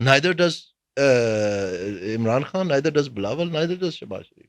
Neither does Imran Khan, neither does Bilawal, neither does Shehbaz Sharif.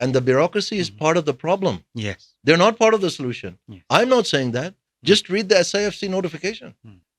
And the bureaucracy is part of the problem. Yes. They're not part of the solution. Yes. I'm not saying that. Just read the SIFC notification.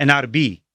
NRB,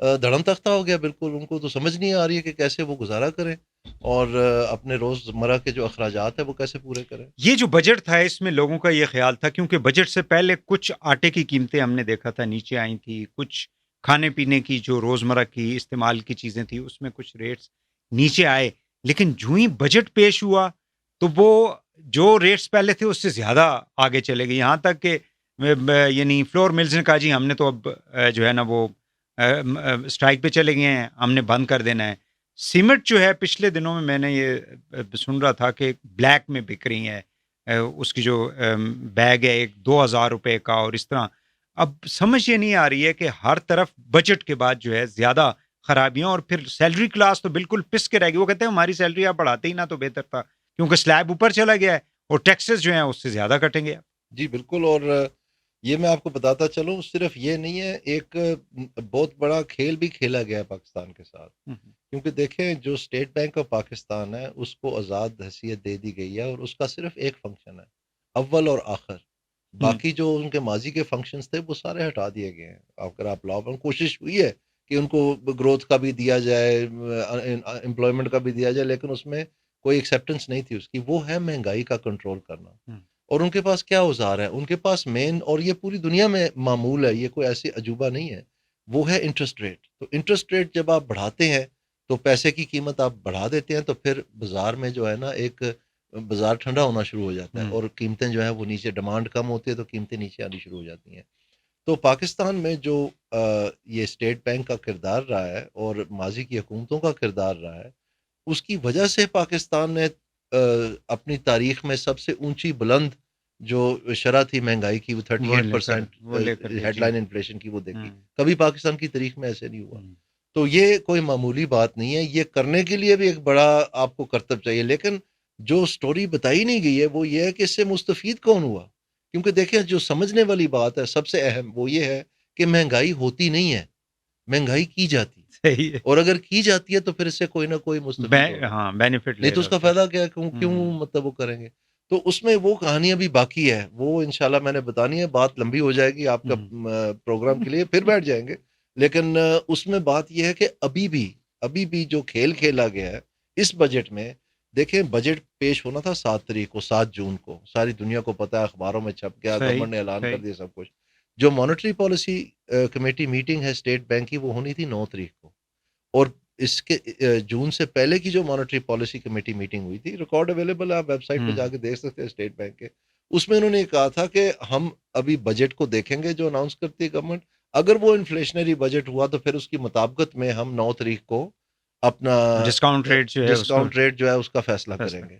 دھڑم تختہ ہو گیا بالکل. ان کو تو سمجھ نہیں آ رہی ہے کہ کیسے وہ گزارا کریں اور اپنے روزمرہ کے جو اخراجات ہیں وہ کیسے پورے کریں. یہ جو بجٹ تھا اس میں لوگوں کا یہ خیال تھا کیونکہ بجٹ سے پہلے کچھ آٹے کی قیمتیں ہم نے دیکھا تھا نیچے آئی تھی, کچھ کھانے پینے کی جو روزمرہ کی استعمال کی چیزیں تھیں اس میں کچھ ریٹس نیچے آئے, لیکن جو ہی بجٹ پیش ہوا تو وہ جو ریٹس پہلے تھے اس سے زیادہ آگے چلے گئے, یہاں تک کہ یعنی فلور ملز نے کہا جی ہم نے تو اب جو ہے نا وہ اسٹرائک پہ چلے گئے ہیں, ہم نے بند کر دینا ہے. سیمنٹ جو ہے پچھلے دنوں میں نے یہ سن رہا تھا کہ بلیک میں بک رہی ہے, اس کی جو بیگ ہے 2,000 روپے کا, اور اس طرح اب سمجھ یہ نہیں آ رہی ہے کہ ہر طرف بجٹ کے بعد جو ہے زیادہ خرابیاں, اور پھر سیلری کلاس تو بالکل پس کے رہ گئی. وہ کہتے ہیں ہماری سیلری آپ بڑھاتے ہی نہ تو بہتر تھا کیونکہ سلیب اوپر چلا گیا ہے اور ٹیکسز جو ہیں اس سے زیادہ کٹیں گے. جی بالکل. اور یہ میں آپ کو بتاتا چلوں, صرف یہ نہیں ہے, ایک بہت بڑا کھیل بھی کھیلا گیا ہے پاکستان کے ساتھ, کیونکہ دیکھیں جو اسٹیٹ بینک آف پاکستان ہے اس کو آزاد حیثیت دے دی گئی ہے اور اس کا صرف ایک فنکشن ہے, اول اور آخر. باقی جو ان کے ماضی کے فنکشنز تھے وہ سارے ہٹا دیے گئے ہیں. اگر آپ کوشش ہوئی ہے کہ ان کو گروتھ کا بھی دیا جائے, امپلائمنٹ کا بھی دیا جائے, لیکن اس میں کوئی ایکسیپٹنس نہیں تھی اس کی. وہ ہے مہنگائی کا کنٹرول کرنا. اور ان کے پاس کیا اوزار ہے, ان کے پاس مین, اور یہ پوری دنیا میں معمول ہے, یہ کوئی ایسی عجوبہ نہیں ہے, وہ ہے انٹرسٹ ریٹ. تو انٹرسٹ ریٹ جب آپ بڑھاتے ہیں تو پیسے کی قیمت آپ بڑھا دیتے ہیں, تو پھر بازار میں جو ہے نا ایک بازار ٹھنڈا ہونا شروع ہو جاتا ہے اور قیمتیں جو ہیں وہ نیچے, ڈیمانڈ کم ہوتی ہے تو قیمتیں نیچے آنی شروع ہو جاتی ہیں. تو پاکستان میں جو یہ اسٹیٹ بینک کا کردار رہا ہے اور ماضی کی حکومتوں کا کردار رہا ہے, اس کی وجہ سے پاکستان نے اپنی تاریخ میں سب سے اونچی بلند جو شرح تھی مہنگائی کی, وہ 38% ہیڈ لائن انفلیشن کی, وہ دیکھی. کبھی پاکستان کی تاریخ میں ایسے نہیں ہوا. تو یہ کوئی معمولی بات نہیں ہے, یہ کرنے کے لیے بھی ایک بڑا آپ کو کرتب چاہیے. لیکن جو سٹوری بتائی نہیں گئی ہے وہ یہ ہے کہ اس سے مستفید کون ہوا. کیونکہ دیکھیں جو سمجھنے والی بات ہے سب سے اہم وہ یہ ہے کہ مہنگائی ہوتی نہیں ہے, مہنگائی کی جاتی ہے, اور اگر کی جاتی ہے تو پھر اس سے کوئی نہ کوئی مستفید بینیفٹ نہیں, تو اس کا فائدہ کیا, کیوں مطلب وہ کریں گے. تو اس میں وہ کہانی ابھی باقی ہے, وہ انشاءاللہ میں نے بتانی ہے. بات لمبی ہو جائے گی آپ کا پروگرام کے لیے, پھر بیٹھ جائیں گے. لیکن اس میں بات یہ ہے کہ ابھی بھی جو کھیل کھیلا گیا ہے اس بجٹ میں, دیکھیں بجٹ پیش ہونا تھا 7 تاریخ کو, 7 جون کو, ساری دنیا کو پتہ ہے, اخباروں میں چھپ گیا, گورنمنٹ نے اعلان کر دیا سب کچھ. جو مانیٹری پالیسی کمیٹی میٹنگ ہے اسٹیٹ بینک کی وہ ہونی تھی 9 تاریخ کو, اور اس کے جون سے پہلے کی جو مانیٹری پالیسی کمیٹی میٹنگ ہوئی تھی, ریکارڈ اویلیبل ہے, آپ ویب سائٹ پہ جا کے دیکھ سکتے ہیں اسٹیٹ بینک کے. اس میں انہوں نے کہا تھا کہ ہم ابھی بجٹ کو دیکھیں گے جو اناؤنس کرتی ہے گورنمنٹ, اگر وہ انفلیشنری بجٹ ہوا تو پھر اس کی مطابقت میں ہم 9 تاریخ کو اپنا ڈسکاؤنٹ ریٹ جو ہے اس کا فیصلہ کریں گے.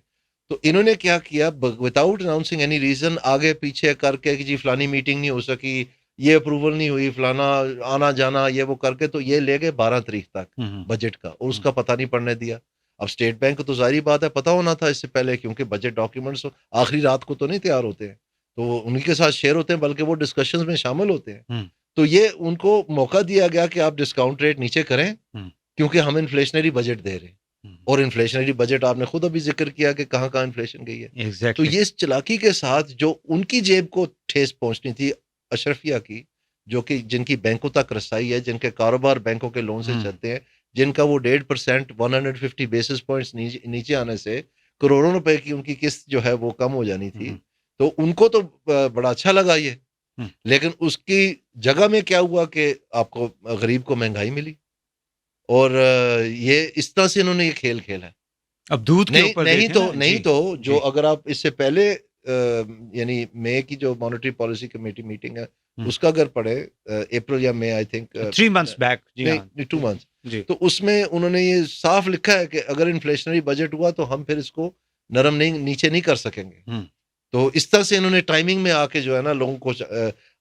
تو انہوں نے کیا کیا, وداؤٹ اناؤنسنگ اینی ریزن, آگے پیچھے کر کے کہ جی فلانی میٹنگ نہیں ہو سکی, یہ اپروول نہیں ہوئی, فلانا آنا جانا یہ وہ کر کے, تو یہ لے گئے 12 تاریخ تک بجٹ کا, اور اس کا پتہ نہیں پڑنے دیا. اب اسٹیٹ بینک کو تو ظاہری بات ہے پتہ ہونا تھا اس سے پہلے, کیونکہ بجٹ ڈاکیومنٹس آخری رات کو تو نہیں تیار ہوتے ہیں, تو انہی کے ساتھ شیئر ہوتے ہیں, بلکہ وہ ڈسکشنز میں شامل ہوتے ہیں. تو یہ ان کو موقع دیا گیا کہ آپ ڈسکاؤنٹ ریٹ نیچے کریں کیونکہ ہم انفلیشنری بجٹ دے رہے ہیں, اور انفلیشنری بجٹ آپ نے خود ابھی ذکر کیا کہ کہاں کہاں انفلیشن گئی ہے. تو یہ اس چلاکی کے ساتھ جو ان کی جیب کو ٹھیس پہنچنی تھی اشرفیہ کی, جو کہ جن کی بینکوں تک رسائی ہے, جن کے کاروبار بینکوں کے لون سے چلتے ہیں, جن کا وہ 1.5% 150 بیسس پوائنٹس نیچے آنے سے کروڑوں روپے کی ان کی قسط جو ہے وہ کم ہو جانی تھی, تو ان کو تو بڑا اچھا لگا یہ. لیکن اس کی جگہ میں کیا ہوا کہ آپ کو غریب کو مہنگائی ملی, اور یہ اس طرح سے انہوں نے یہ کھیل کھیلا ہے. اب دودھ کے اوپر نہیں تو جو اگر آپ اس سے پہلے یعنی مئی کی جو مانیٹری پالیسی کمیٹی میٹنگ ہے اس کا اگر پڑھے, اپریل یا May I think 3 months back, 2 months, تو اس میں انہوں نے یہ صاف لکھا ہے کہ اگر انفلیشنری بجٹ ہوا تو ہم پھر اس کو نرم نیچے نہیں کر سکیں گے. تو اس طرح سے انہوں نے ٹائمنگ میں آ کے جو ہے نا لوگوں کو,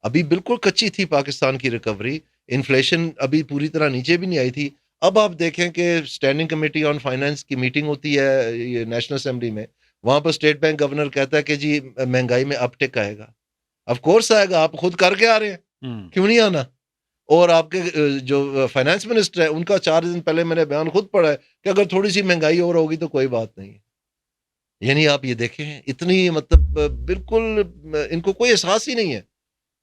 ابھی بالکل کچی تھی پاکستان کی ریکوری, انفلیشن ابھی پوری طرح نیچے بھی نہیں آئی تھی. اب آپ دیکھیں کہ اسٹینڈنگ کمیٹی آن فائنانس کی میٹنگ ہوتی ہے یہ نیشنل اسمبلی میں, وہاں پر اسٹیٹ بینک گورنر کہتا ہے کہ جی مہنگائی میں اپ ٹک آئے گا. آف کورس آئے گا, آپ خود کر کے آ رہے ہیں, کیوں نہیں آنا. اور آپ کے جو فائنانس منسٹر ہے ان کا 4 دن پہلے میں نے بیان خود پڑھا ہے کہ اگر تھوڑی سی مہنگائی اور ہوگی تو کوئی بات نہیں ہے. یعنی آپ یہ دیکھیں اتنی مطلب بالکل ان کو کوئی احساس ہی نہیں ہے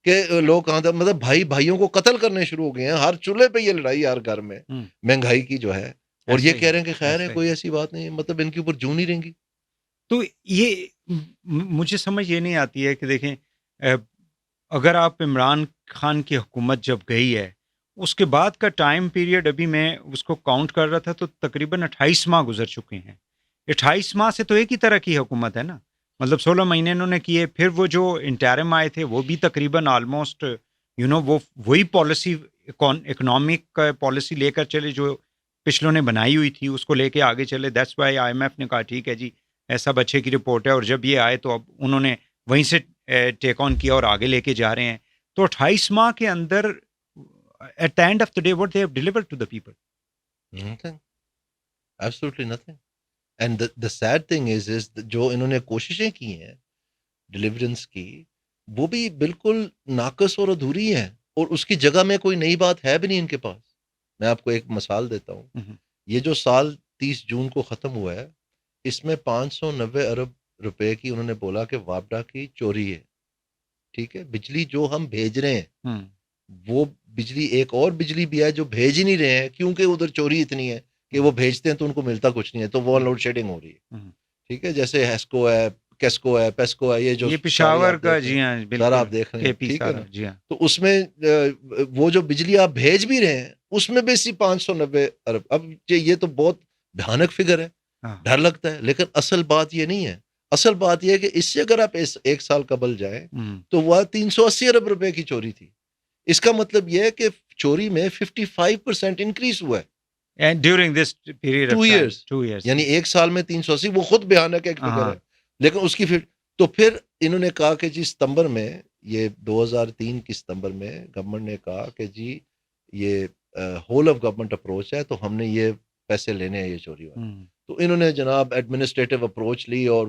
کہ لوگ کہاں تھا مطلب بھائی بھائیوں کو قتل کرنے شروع ہو گئے ہیں، ہر چولہے پہ یہ لڑائی ہر گھر میں مہنگائی کی جو ہے، اور یہ کہہ رہے ہیں کہ خیر ہے کوئی ایسی بات نہیں، مطلب ان کے اوپر جون نہیں رہیں گی. تو یہ مجھے سمجھ یہ نہیں آتی ہے کہ دیکھیں اگر آپ عمران خان کی حکومت جب گئی ہے اس کے بعد کا ٹائم پیریڈ ابھی میں اس کو کاؤنٹ کر رہا تھا تو تقریباً 28 ماہ گزر چکے ہیں. 28 ماہ سے تو ایک ہی طرح کی حکومت ہے نا، مطلب 16 مہینے انہوں نے کیے، پھر وہ جو انٹرم آئے تھے وہ بھی تقریباً آلموسٹ وہ وہی پالیسی اکنامک پالیسی لے کر چلے جو پچھلوں نے بنائی ہوئی تھی، اس کو لے کے آگے چلے. دیٹس وائی IMF نے کہا ٹھیک ہے جی سب اچھے کی رپورٹ ہے، اور جب یہ آئے تو اب انہوں نے وہیں سے ٹیک آن کیا اور آگے لے کے جا رہے ہیں. تو 28 ماہ کے اندر at the end of the day what they have delivered to the people? Nothing. Absolutely nothing. And the sad thing is جو انہوں نے کوششیں کی ہیں ڈیلیورنس کی وہ بھی بالکل ناقص اور ادھوری ہیں، اور اس کی جگہ میں کوئی نئی بات ہے بھی نہیں ان کے پاس. میں آپ کو ایک مثال دیتا ہوں. یہ جو سال 30 جون کو ختم ہوا ہے اس میں 590 ارب روپے کی انہوں نے بولا کہ وابڈا کی چوری ہے. ٹھیک ہے، بجلی جو ہم بھیج رہے ہیں وہ بجلی ایک اور بجلی بھی ہے جو بھیج ہی نہیں رہے ہیں کیونکہ ادھر چوری اتنی ہے کہ وہ بھیجتے ہیں تو ان کو ملتا کچھ نہیں ہے، تو وہ لوڈ شیڈنگ ہو رہی ہے. ٹھیک ہے، جیسے ہیسکو ہے، کیسکو ہے، پیسکو ہے، یہ جو پشاور کا جی ہاں بالکل آپ دیکھ رہے ہیں. ٹھیک ہے جی ہاں، تو اس میں وہ جو بجلی آپ بھیج بھی رہے ہیں اس میں بھی 590 ارب. اب یہ تو بہت بھیانک فگر ہے، ڈر لگتا ہے، لیکن اصل بات یہ نہیں ہے. اصل بات یہ ہے کہ اس سے اگر آپ ایک سال قبل جائیں تو وہ 380 ارب روپے کی چوری تھی. اس کا مطلب یہ ہے کہ چوری میں 55% انکریز ہوا ہے ڈیورنگ دس پیریڈ 2 ایئرس، یعنی ایک سال میں 380. وہ خود بھیانک ایک فگر ہے، لیکن اس کی تو پھر انہوں نے کہا کہ جی ستمبر میں، یہ 2003 کی ستمبر میں گورنمنٹ نے کہا کہ جی یہ ہول آف گورنمنٹ اپروچ ہے تو ہم نے یہ پیسے لینے ہیں یہ چوری والے. تو انہوں نے جناب ایڈمنسٹریٹو اپروچ لی اور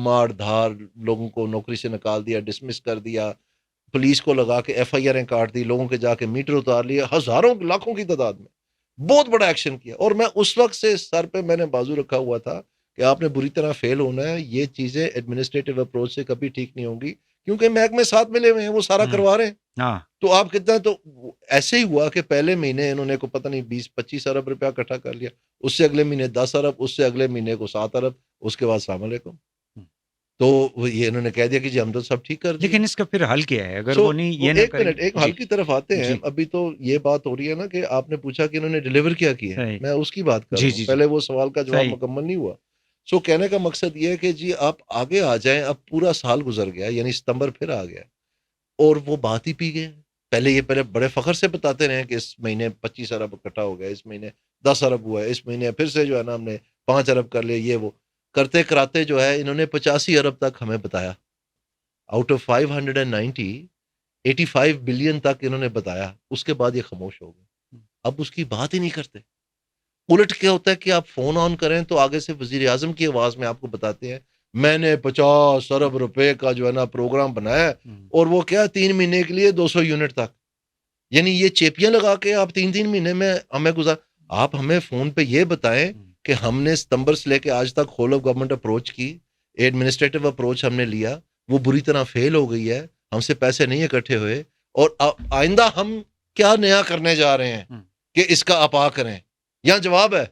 مار دھار لوگوں کو نوکری سے نکال دیا، ڈسمس کر دیا، پولیس کو لگا کے FIR کاٹ دی، لوگوں کے جا کے میٹر اتار لیے، ہزاروں لاکھوں کی تعداد میں بہت بڑا ایکشن کیا. اور میں اس وقت سے سر پہ میں نے بازو رکھا ہوا تھا کہ آپ نے بری طرح فیل ہونا ہے، یہ چیزیں ایڈمنسٹریٹو اپروچ سے کبھی ٹھیک نہیں ہوں گی کیونکہ محکمے ساتھ ملے ہوئے ہیں، وہ سارا کروا رہے ہیں. تو آپ کتنا، تو ایسے ہی ہوا کہ پہلے مہینے انہوں نے کو پتہ نہیں 20-25 ارب روپیہ اکٹھا کر لیا، اس سے اگلے مہینے 10 ارب، اس سے اگلے مہینے کو 7 ارب، اس کے بعد السلام علیکم. تو یہ انہوں نے کہہ دیا کہ جی ہم تو سب ٹھیک کر دیں. لیکن اس کا پھر حل کیا ہے اگر وہ نہیں یہ نہ کریں؟ ایک حل کی طرف آتے ہیں. ابھی تو یہ بات ہو رہی ہے نا کہ آپ نے پوچھا کہ انہوں نے ڈیلیور کیا ہے، میں اس کی بات کر رہا ہوں. پہلے وہ سوال کا جواب مکمل نہیں ہوا. سو کہنے کا مقصد یہ ہے کہ جی آپ آگے آ جائیں. اب پورا سال گزر گیا، یعنی ستمبر پھر آ گیا اور وہ بات ہی پی گئے. پہلے بڑے فخر سے بتاتے رہے کہ اس مہینے 25 ارب اکٹھا ہو گیا، اس مہینے 10 ارب ہوا ہے، اس مہینے پھر سے جو ہے نا ہم نے 5 ارب کر لیا. یہ وہ کرتے کراتے جو ہے انہوں نے 85 ارب تک ہمیں بتایا. آؤٹ آف 590 85 بلین تک انہوں نے بتایا. اس کے بعد یہ خاموش ہو گئے، اب اس کی بات ہی نہیں کرتے. الٹ کیا ہوتا ہے کہ آپ فون آن کریں تو آگے سے وزیر اعظم کی آواز میں آپ کو بتاتے ہیں میں نے 50 ارب روپے کا جو ہے نا پروگرام بنایا، اور وہ کیا 3 مہینے کے لیے 200 یونٹ تک. یعنی یہ چیپیاں لگا کے آپ 3 مہینے میں ہمیں آپ ہمیں فون پہ یہ بتائیں کہ ہم نے ستمبر سے لے کے آج تک ہول آف گورنمنٹ اپروچ کی، ایڈمنسٹریٹو اپروچ ہم نے لیا، وہ بری طرح فیل ہو گئی ہے، ہم سے پیسے نہیں اکٹھے ہوئے، اور آئندہ ہم کیا نیا کرنے جا رہے ہیں کہ اس کا اپا کریں. یہاں جواب ہے،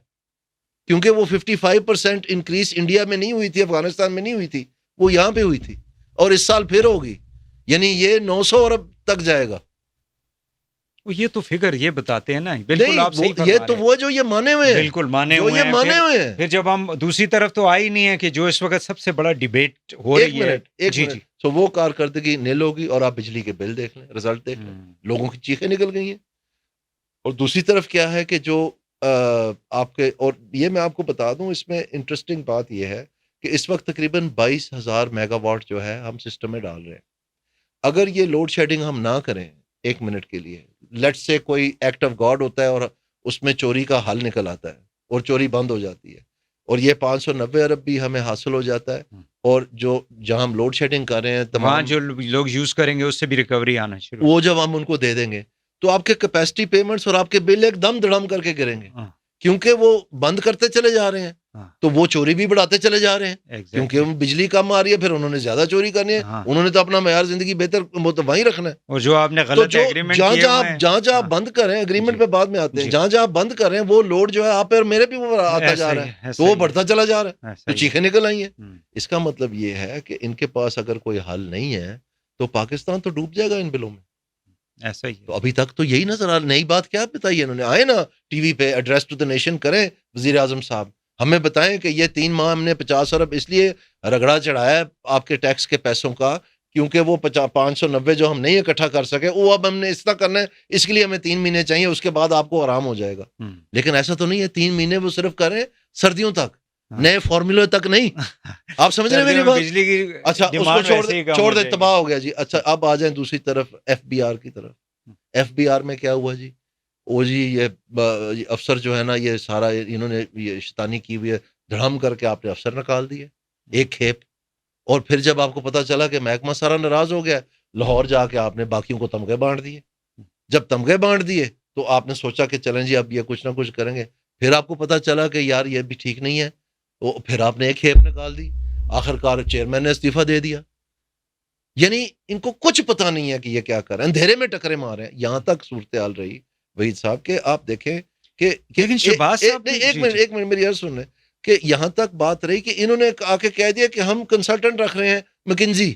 کیونکہ وہ 55% انکریز انڈیا میں نہیں ہوئی تھی، افغانستان میں نہیں ہوئی تھی، وہ یہاں پہ ہوئی تھی، اور اس سال پھر ہوگی. یعنی یہ 900 ارب تک جائے گا. یہ تو فگر یہ بتاتے ہیں نا، بالکل آپ صحیح فرما رہے ہیں. یہ تو وہ جو یہ مانے ہوئے ہیں، بالکل مانے ہوئے ہیں، مانے ہوئے ہیں. پھر جب ہم دوسری طرف تو آئی نہیں ہے کہ جو اس وقت سب سے بڑا ڈیبیٹ ہو رہی ہے. ایک منٹ تو وہ کارکردگی نیل ہوگی، اور آپ بجلی کے بل دیکھ لیں، رزلٹ دیکھ لیں، لوگوں کی چیخیں نکل گئی ہیں. اور دوسری طرف کیا ہے کہ جو آپ کے، اور یہ میں آپ کو بتا دوں اس میں انٹرسٹنگ بات یہ ہے کہ اس وقت تقریباً 22,000 میگا واٹ جو ہے ہم سسٹم میں ڈال رہے ہیں. اگر یہ لوڈ شیڈنگ ہم نہ کریں 1 منٹ کے لیے، لیٹ سے کوئی ایکٹ آف گاڈ ہوتا ہے اور اس میں چوری کا حل نکل آتا ہے اور چوری بند ہو جاتی ہے، اور یہ 590 ارب بھی ہمیں حاصل ہو جاتا ہے، اور جو جہاں ہم لوڈ شیڈنگ کر رہے ہیں تمام جو لوگ یوز کریں گے اس سے بھی ریکوری آنا شروع، وہ جب ہم ان کو دے دیں گے تو آپ کے کیپیسٹی پیمنٹس اور آپ کے بل ایک دم دھڑم کر کے گریں گے، کیونکہ وہ بند کرتے چلے جا رہے ہیں. ہاں۔ تو وہ چوری بھی بڑھاتے چلے جا رہے ہیں Exactly. کیونکہ وہ بجلی کم آ رہی ہے، پھر انہوں نے زیادہ چوری کرنی ہے، ہاں۔ انہوں نے تو اپنا معیار زندگی بہتر وہیں رکھنا ہے. اور جو آپ نے تو غلط جو ایگریمنٹ جہاں کیے جہاں ہوئے ہیں، جہاں جہاں ہاں، بند کر رہے ہیں ایگریمنٹ جی، پہ بعد میں آتے ہیں، جی، جہاں جہاں بند کر رہے ہیں وہ لوڈ جو ہے آپ پہ اور میرے بھی وہ آتا ایسا جا ہی رہا ہے، ہے، ایسا تو وہ ہی ہے، بڑھتا چلا جا رہا ہے، ایسا تو ہی ہے۔ چیخیں نکل آئی ہیں. ہوں۔ اس کا مطلب یہ ہے کہ ان کے پاس اگر کوئی حل نہیں ہے تو پاکستان تو ڈوب جائے گا ان بلوں میں. ایسا ہی ہے۔ تو ابھی تک تو یہی نظر آ رہا. نئی بات کیا بتائی ہے انہوں نے؟ آئے نا ٹی وی پہ ایڈریس ٹو دا نیشن کریں وزیر اعظم صاحب، ہمیں بتائیں کہ یہ 3 ماہ ہم نے 50 ارب اس لیے رگڑا چڑھایا ہے آپ کے ٹیکس کے پیسوں کا، کیونکہ وہ 590 جو ہم نہیں اکٹھا کر سکے وہ اب ہم نے اس طرح کرنا ہے، اس کے لیے ہمیں 3 مہینے چاہیے، اس کے بعد آپ کو آرام ہو جائے گا. ہوں۔ لیکن ایسا تو نہیں ہے، 3 مہینے وہ صرف کریں سردیوں تک، ہاں۔ نئے فارمولے تک نہیں. آپ سمجھ رہے ہیں میری سردیوں میں بات؟ بجلی کی اچھا اس کو ڈیمانڈ ویسے ہی کم چھوڑ ہو دے، جائے گی۔ تباہ ہو گیا جی. اچھا اب آ جائیں دوسری طرف ایف بی آر کی طرف. ایف بی آر میں کیا ہوا جی؟ وہ جی یہ افسر جو ہے نا، یہ سارا انہوں نے یہ شیطانی کی ہوئی ہے، دھڑم کر کے آپ نے افسر نکال دیے ایک کھیپ. اور پھر جب آپ کو پتا چلا کہ محکمہ سارا ناراض ہو گیا، لاہور جا کے آپ نے باقیوں کو تمغے بانٹ دیے. جب تمغے بانٹ دیے تو آپ نے سوچا کہ چلیں جی اب یہ کچھ نہ کچھ کریں گے. پھر آپ کو پتا چلا کہ یار یہ بھی ٹھیک نہیں ہے، تو پھر آپ نے ایک کھیپ نکال دی. آخرکار چیئرمین نے استعفیٰ دے دیا. یعنی ان کو کچھ پتا نہیں ہے کہ یہ کیا کر رہے ہیں، اندھیرے میں ٹکرے مار رہے ہیں. یہاں تک صورتحال رہی وحید صاحب کہ آپ دیکھیں کہ لیکن شہباز صاحب ایک منٹ میری عرض سن لیں کہ یہاں تک بات رہی کہ انہوں نے آ کے کہہ دیا کہ ہم کنسلٹنٹ رکھ رہے ہیں مکنزی.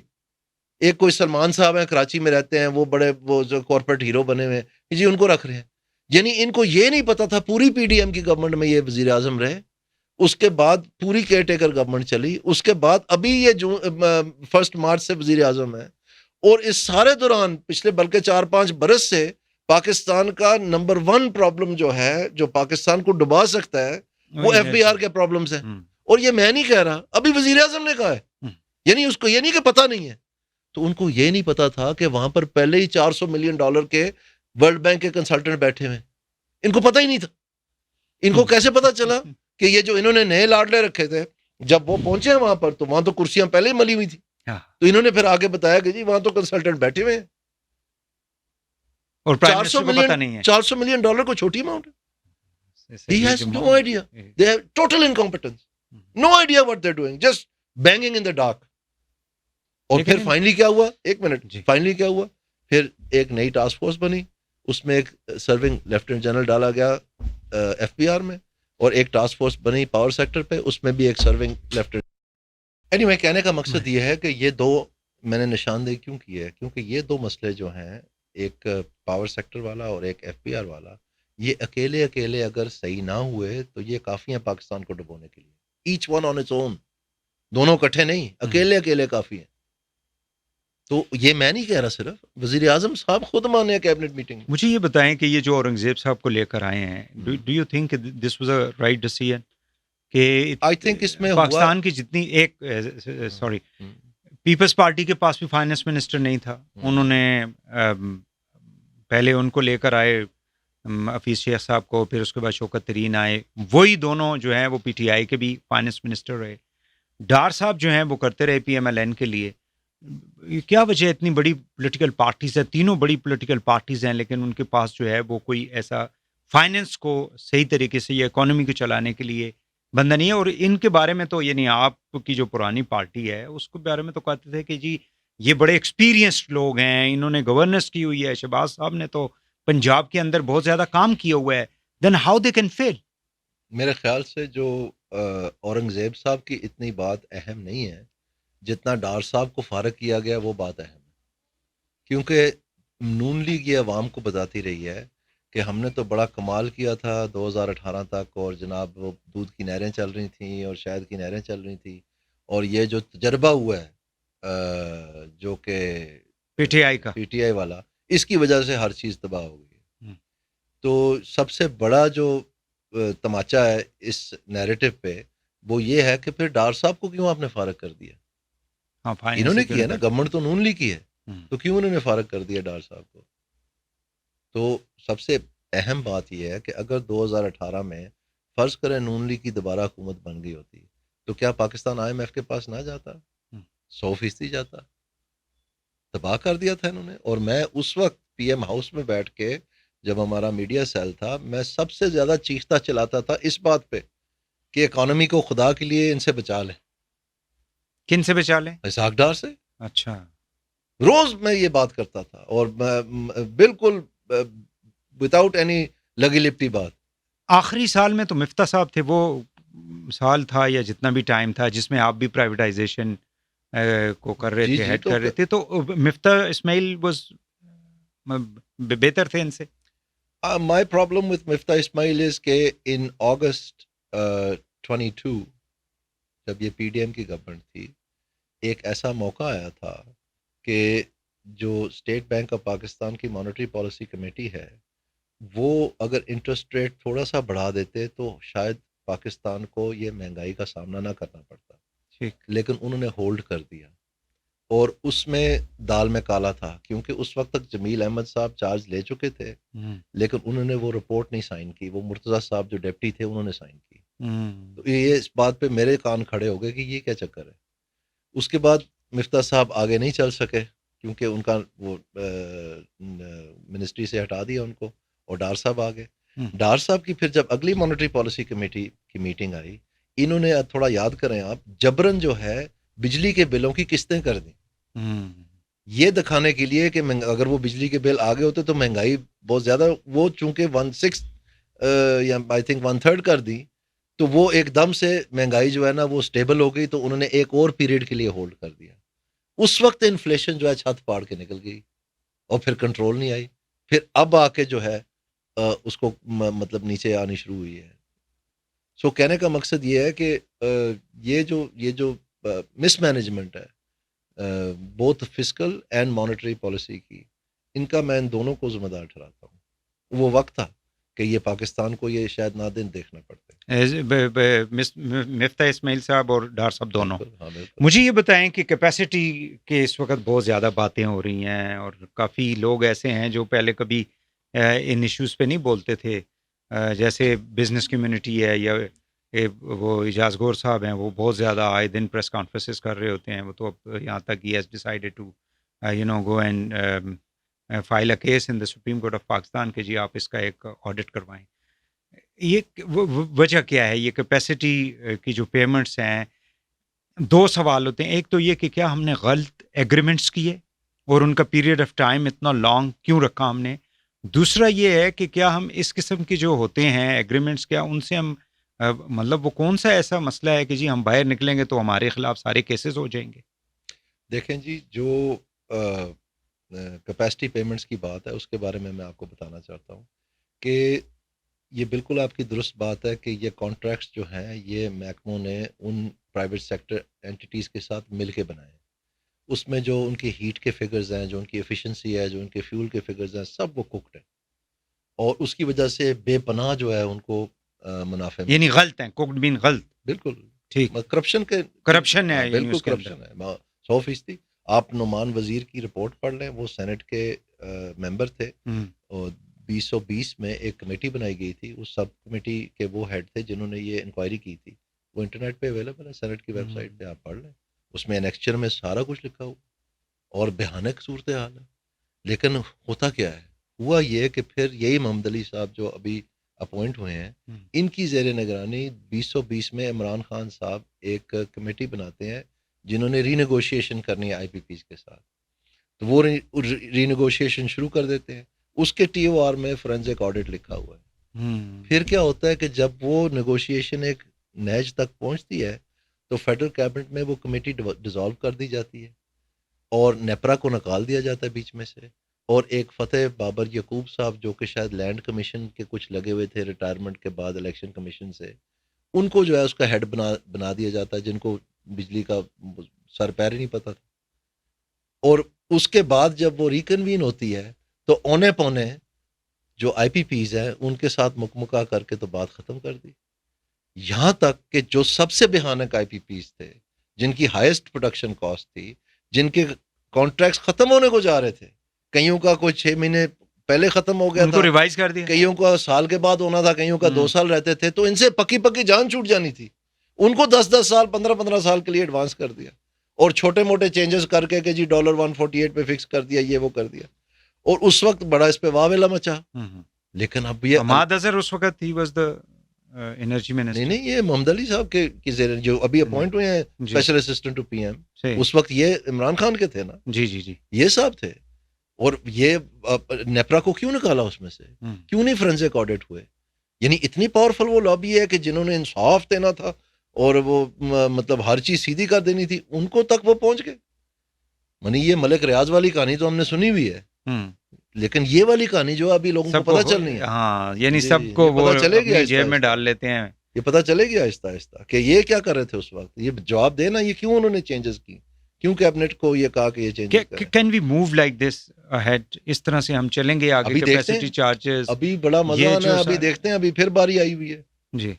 ایک کوئی سلمان صاحب ہیں کراچی میں رہتے ہیں، وہ بڑے وہ جو کارپوریٹ ہیرو بنے ہوئے ہیں جی، ان کو رکھ رہے ہیں. یعنی ان کو یہ نہیں پتا تھا پوری پی ڈی ایم کی گورنمنٹ میں یہ وزیر اعظم رہے، اس کے بعد پوری کیئر ٹیکر گورنمنٹ چلی، اس کے بعد ابھی یہ 1 مارچ سے وزیر اعظم ہے. اور اس سارے دوران پچھلے بلکہ 4-5 برس سے پاکستان کا نمبر 1 پرابلم جو ہے، جو پاکستان کو ڈبا سکتا ہے، وہ ایف بی آر کے پرابلمز ہیں. اور یہ میں نہیں کہہ رہا، ابھی وزیر اعظم نے کہا ہے. یعنی اس کو یہ نہیں کہ پتہ نہیں ہے. تو ان کو یہ نہیں پتا تھا کہ وہاں پر پہلے ہی $400 ملین کے ورلڈ بینک کے کنسلٹنٹ بیٹھے ہوئے. ان کو پتہ ہی نہیں تھا. ان کو کیسے پتا چلا کہ یہ جو انہوں نے نئے لاڈلے رکھے تھے، جب وہ پہنچے وہاں پر تو وہاں تو کرسیاں پہلے ہی ملی ہوئی تھی. تو انہوں نے پھر آگے بتایا کہ جی وہاں تو کنسلٹنٹ بیٹھے ہوئے ہیں. اور پرائم منسٹر کو پتہ نہیں ہے. $400 ملین کو چھوٹی اماؤنٹ ہے. He has no idea. They have total incompetence. No idea what they're doing. Just banging in the dark. اور پھر فائنلی کیا ہوا؟ ایک منٹ، فائنلی کیا ہوا؟ پھر ایک نئی ٹاسک فورس بنی، اس میں ایک سرونگ لیفٹیننٹ جنرل ڈالا گیا ایف بی آر میں، اور ایک ٹاسک فورس بنی پاور سیکٹر پہ، اس میں بھی ایک سرونگ لیفٹیننٹ. اینی کہنے کا مقصد یہ ہے کہ یہ دو میں نے نشاندہی کیوں کی ہے، کیونکہ یہ دو مسئلے جو ہیں، ایک پاور سیکٹر والا اور ایک ایف بی آر والا، یہ اکیلے اگر صحیح نہ ہوئے تو یہ کافی ہیں پاکستان کو ڈبونے کے لیے. H one on its own, دونوں اکٹھے نہیں، اکیلے کافی ہیں. تو یہ میں نہیں کہہ رہا، صرف وزیر اعظم صاحب خود مانے کیبنٹ میٹنگ. مجھے یہ بتائیں کہ یہ جو اورنگزیب صاحب کو لے کر آئے ہیں، do you think this was a right decision? کہ آئی تھنک اس میں پاکستان کی جتنی ایک پیپلز پارٹی کے پاس بھی فائنانس منسٹر نہیں تھا، انہوں نے پہلے ان کو لے کر آئے حفیظ شیخ صاحب کو، پھر اس کے بعد شوکت ترین آئے، وہی دونوں جو ہیں وہ پی ٹی آئی کے بھی فائنانس منسٹر رہے. ڈار صاحب جو ہیں وہ کرتے رہے پی ایم ایل این کے لیے. کیا وجہ اتنی بڑی پولیٹیکل پارٹیز ہیں، تینوں بڑی پولیٹیکل پارٹیز ہیں، لیکن ان کے پاس جو ہے وہ کوئی ایسا فائننس کو صحیح طریقے سے یا اکانومی کو چلانے کے لیے بندہ نہیں ہے؟ اور ان کے بارے میں تو یعنی آپ کی جو پرانی پارٹی ہے اس کے بارے میں تو کہتے تھے کہ جی یہ بڑے ایکسپیرینسڈ لوگ ہیں، انہوں نے گورننس کی ہوئی ہے. شہباز صاحب نے تو پنجاب کے اندر بہت زیادہ کام کیا ہوا ہے. Then how they can feel? میرے خیال سے جو اورنگزیب صاحب کی اتنی بات اہم نہیں ہے جتنا ڈار صاحب کو فارغ کیا گیا، وہ بات اہم ہے. کیونکہ نون لیگ یہ عوام کو بتاتی رہی ہے کہ ہم نے تو بڑا کمال کیا تھا 2018 تک، اور جناب وہ دودھ کی نہریں چل رہی تھیں اور شہد کی نہریں چل رہی تھیں، اور یہ جو تجربہ ہوا ہے جو کہ پی ٹی آئی والا، اس کی وجہ سے ہر چیز تباہ ہو گئی. تو سب سے بڑا جو تماچا ہے اس نیریٹو پہ وہ یہ ہے کہ پھر ڈار صاحب کو کیوں آپ نے فارغ کر دیا؟ انہوں نے کیا نا، گورنمنٹ تو نون لیگ کی ہے، تو کیوں انہوں نے فارغ کر دیا ڈار صاحب کو؟ تو سب سے اہم بات یہ ہے کہ اگر 2018 میں فرض کریں نون لیگ کی دوبارہ حکومت بن گئی ہوتی تو کیا پاکستان آئی ایم ایف کے پاس نہ جاتا؟ 100% جاتا. تباہ کر دیا تھا انہوں نے. اور میں اس وقت پی ایم ہاؤس میں بیٹھ کے جب ہمارا میڈیا سیل تھا، میں سب سے زیادہ چیختا چلاتا تھا اس بات پہ کہ اکانومی کو خدا کے لیے ان سے بچا لیں. کن سے بچا لیں؟ اسحاق ڈار سے. اچھا. روز میں یہ بات کرتا تھا اور بالکل وداؤٹ اینی لگی لپٹی بات. آخری سال میں تو مفتاح صاحب تھے، وہ سال تھا یا جتنا بھی ٹائم تھا جس میں آپ بھی پرائیویٹائزیشن کو کر رہے تھے، ہیڈ کر رہے تھے، تو مفتاح اسماعیل واز بہتر تھے ان سے. My problem with Miftah Ismail is کہ in August 22 جب یہ پی ڈی ایم کی گورنمنٹ تھی، ایک ایسا موقع آیا تھا کہ جو اسٹیٹ بینک آف پاکستان کی مانیٹری پالیسی کمیٹی ہے وہ اگر انٹرسٹ ریٹ تھوڑا سا بڑھا دیتے تو شاید پاکستان کو یہ مہنگائی کا سامنا نہ کرنا پڑتا. ٹھیک. لیکن انہوں نے ہولڈ کر دیا اور اس میں دال میں کالا تھا، کیونکہ اس وقت تک جمیل احمد صاحب چارج لے چکے تھے لیکن انہوں نے وہ رپورٹ نہیں سائن کی. وہ مرتضیٰ صاحب جو ڈپٹی تھے انہوں نے سائن کی. تو یہ اس بات پہ میرے کان کھڑے ہو گئے کہ یہ کیا چکر ہے. اس کے بعد مفتاح صاحب آگے نہیں چل سکے کیونکہ ان کا وہ منسٹری سے ہٹا دیا ان کو، اور ڈار صاحب آ گئے. ڈار صاحب کی پھر جب اگلی مانیٹری پالیسی کمیٹی کی میٹنگ آئی، انہوں نے تھوڑا یاد کریں آپ، جبرن جو ہے بجلی کے بلوں کی قسطیں کر دیں یہ دکھانے کے لیے کہ اگر وہ بجلی کے بل آگے ہوتے تو مہنگائی بہت زیادہ، وہ چونکہ 1/6 یا آئی تھنک 1/3 کر دی تو وہ ایک دم سے مہنگائی جو ہے نا وہ سٹیبل ہو گئی، تو انہوں نے ایک اور پیریڈ کے لیے ہولڈ کر دیا. اس وقت انفلیشن جو ہے چھت پاڑ کے نکل گئی اور پھر کنٹرول نہیں آئی. پھر اب آ کے جو ہے اس کو مطلب نیچے آنی شروع ہوئی ہے. سو کہنے کا مقصد یہ ہے کہ یہ جو مس مینجمنٹ ہے both fiscal and monetary policy کی، ان کا میں ان دونوں کو ذمہ دار ٹھہراتا ہوں. وہ وقت تھا کہ یہ پاکستان کو یہ شاید نادن دیکھنا پڑتے. مفتاح اسماعیل صاحب اور ڈار صاحب دونوں. ہاں بالکل. مجھے یہ بتائیں کہ کیپیسٹی کے اس وقت بہت زیادہ باتیں ہو رہی ہیں اور کافی لوگ ایسے ہیں جو پہلے کبھی ان ایشوز پہ نہیں بولتے تھے، جیسے بزنس کمیونٹی ہے یا وہ اجاز گور صاحب ہیں، وہ بہت زیادہ آئے دن پریس کانفرنسز کر رہے ہوتے ہیں. وہ تو اب یہاں تک he has decided to go and file a case in the Supreme Court of Pakistan کہ جی آپ اس کا ایک آڈٹ کروائیں. یہ وجہ کیا ہے؟ یہ کیپیسٹی کی جو پیمنٹس ہیں، دو سوال ہوتے ہیں. ایک تو یہ کہ کیا ہم نے غلط ایگریمنٹس کیے اور ان کا پیریڈ آف ٹائم اتنا لانگ کیوں رکھا ہم نے. دوسرا یہ ہے کہ کیا ہم اس قسم کے جو ہوتے ہیں ایگریمنٹس، کیا ان سے ہم مطلب وہ کون سا ایسا مسئلہ ہے کہ جی ہم باہر نکلیں گے تو ہمارے خلاف سارے کیسز ہو جائیں گے؟ دیکھیں جی، جو کیپیسٹی پیمنٹس کی بات ہے اس کے بارے میں آپ کو بتانا چاہتا ہوں کہ یہ بالکل آپ کی درست بات ہے کہ یہ کانٹریکٹس جو ہیں یہ محکموں نے ان پرائیویٹ سیکٹر اینٹیٹیز کے ساتھ مل کے بنائے ہیں. اس میں جو ان کی ہیٹ کے فگرز ہیں، جو ان کی ایفیشنسی ہے، جو ان کے فیول کے فگرز ہیں، سب وہ کوکڈ ہیں اور اس کی وجہ سے بے پناہ جو ہے ان کو منافع یعنی غلط ہیں. کوکڈ بین غلط. بالکل ٹھیک. کرپشن ہے. بالکل کرپشن ہے 100%. آپ نعمان وزیر کی رپورٹ پڑھ لیں، وہ سینٹ کے ممبر تھے اور 2020 میں ایک کمیٹی بنائی گئی تھی. اس سب کمیٹی کے وہ ہیڈ تھے جنہوں نے یہ انکوائری کی تھی. وہ انٹرنیٹ پہ اویلیبل ہے، سینٹ کی ویب سائٹ پہ آپ پڑھ لیں. اس میں انیکسچر میں سارا کچھ لکھا ہوا اور بھیانک صورتحال ہے. لیکن ہوتا کیا ہے، ہوا یہ کہ پھر یہی محمد علی صاحب جو ابھی اپوائنٹ ہوئے ہیں، ان کی زیر نگرانی 2020 میں عمران خان صاحب ایک کمیٹی بناتے ہیں جنہوں نے ری نیگوشیشن کرنی ہے آئی پی پیز کے ساتھ. تو وہ ری نیگوشیشن شروع کر دیتے ہیں. اس کے ٹی او آر میں فورینزک آڈٹ لکھا ہوا ہے. پھر کیا ہوتا ہے کہ جب وہ نیگوشیشن ایک نیج تک پہنچتی ہے تو فیڈرل کیبنٹ میں وہ کمیٹی ڈیزالو کر دی جاتی ہے اور نیپرا کو نکال دیا جاتا ہے بیچ میں سے. اور ایک فتح بابر یعقوب صاحب جو کہ شاید لینڈ کمیشن کے کچھ لگے ہوئے تھے ریٹائرمنٹ کے بعد الیکشن کمیشن سے، ان کو جو ہے اس کا ہیڈ بنا دیا جاتا ہے، جن کو بجلی کا سر پیر ہی نہیں پتہ تھا. اور اس کے بعد جب وہ ریکنوین ہوتی ہے تو اونے پونے جو آئی پی پیز ہیں ان کے ساتھ مکمکا کر کے تو بات ختم کر دی. یہاں تک کہ جو سب سے بھیانک آئی پی پیز تھے، جن کی ہائیسٹ پروڈکشن کاسٹ تھی، جن کے کانٹریکٹس ختم ہونے کو جا رہے تھے، کئیوں کا کوئی 6 مہینے پہلے ختم ہو گیا تھا، ریوائز کر دیا، کئیوں کا سال کے بعد ہونا تھا، کئیوں کا 2 سال رہتے تھے، تو ان سے پکی جان چھوٹ جانی تھی. ان کو 10 سال 15 سال کے لیے ایڈوانس کر دیا اور چھوٹے موٹے چینجز کر کے کہ جی $148 پہ فکس کر دیا، یہ وہ کر دیا. اور اس وقت بڑا اس پہ واویلا مچا. لیکن اب یہ حماد اظہر اس وقت he was the energy minister. نہیں یہ محمد علی صاحب کے کی زیر جو ابھی اپوائنٹ ہوئے ہیں اسپیشل اسسٹنٹ ٹو پی ایم، اس وقت یہ عمران خان کے تھے نا. جی یہ صاحب تھے. اور یہ نیپرا کو کیوں نکالا اس میں سے؟ کیوں نہیں فرینزک آڈٹ ہوئے؟ یعنی اتنی پاورفل وہ لابی ہے کہ جنہوں نے انصاف دینا تھا اور وہ مطلب ہر چیز سیدھی کر دینی تھی، ان کو تک وہ پہنچ گئے. منی یہ ملک ریاض والی کہانی تو ہم نے سنی ہوئی ہے، لیکن یہ والی کہانی جو ابھی لوگوں کو پتہ چل رہی ہے، ہاں یعنی سب کو وہ اپنی جیب میں ڈال لیتے ہیں. یہ پتہ چلے گیا آہستہ آہستہ کہ یہ کیا کر رہے تھے اس وقت. یہ جواب دینا یہ کیوں انہوں نے چینجز کی، کیوں کیبنٹ کو یہ کہا کہ یہ change. Can we move like this ahead? اس طرح سے ہم چلیں گے آگے؟ کیپیسٹی چارجز ابھی بڑا مزہ آنا ہے. ابھی دیکھتے ہیں، ابھی پھر باری آئی ہوئی ہے. جی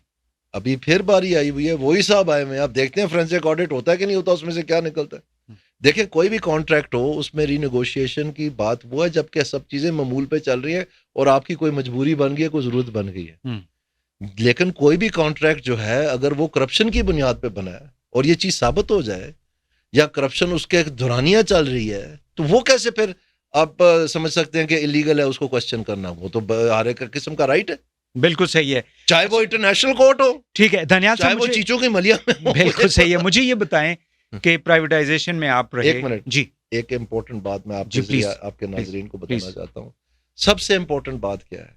ابھی پھر باری آئی ہوئی ہے، وہی صاحب آئے ہوئے ہیں. اب دیکھتے ہیں فرینسک آڈٹ ہوتا ہے کہ نہیں ہوتا، اس میں سے کیا نکلتا ہے. دیکھیں کوئی بھی کانٹریکٹ ہو اس میں ری نیگوشیشن کی بات وہ ہے جب کہ سب چیزیں معمول پہ چل رہی ہیں اور آپ کی کوئی مجبوری بن گئی ہے، کوئی ضرورت بن گئی ہے. لیکن کوئی بھی کانٹریکٹ جو ہے اگر وہ کرپشن کی بنیاد پہ بنا ہے اور یہ چیز ثابت ہو جائے یا کرپشن اس کے دورانیہ چل رہی ہے، تو وہ کیسے پھر آپ سمجھ سکتے ہیں کہ الیگل ہے اس کو کوشچن کرنا. وہ تو ہر ایک قسم کا رائٹ ہے. بالکل صحیح ہے، چاہے وہ انٹرنیشنل کورٹ ہو. ٹھیک ہے دھنیال چاہے وہ چیچوں کی ملیا میں ہو. بالکل صحیح ہے. مجھے یہ بتائیں کہ پرائیویٹائزیشن میں آپ رہے. ایک منٹ جی، ایک امپورٹنٹ بات میں جی پلیز آپ کے ناظرین کو بتانا چاہتا ہوں. سب سے امپورٹنٹ بات کیا ہے؟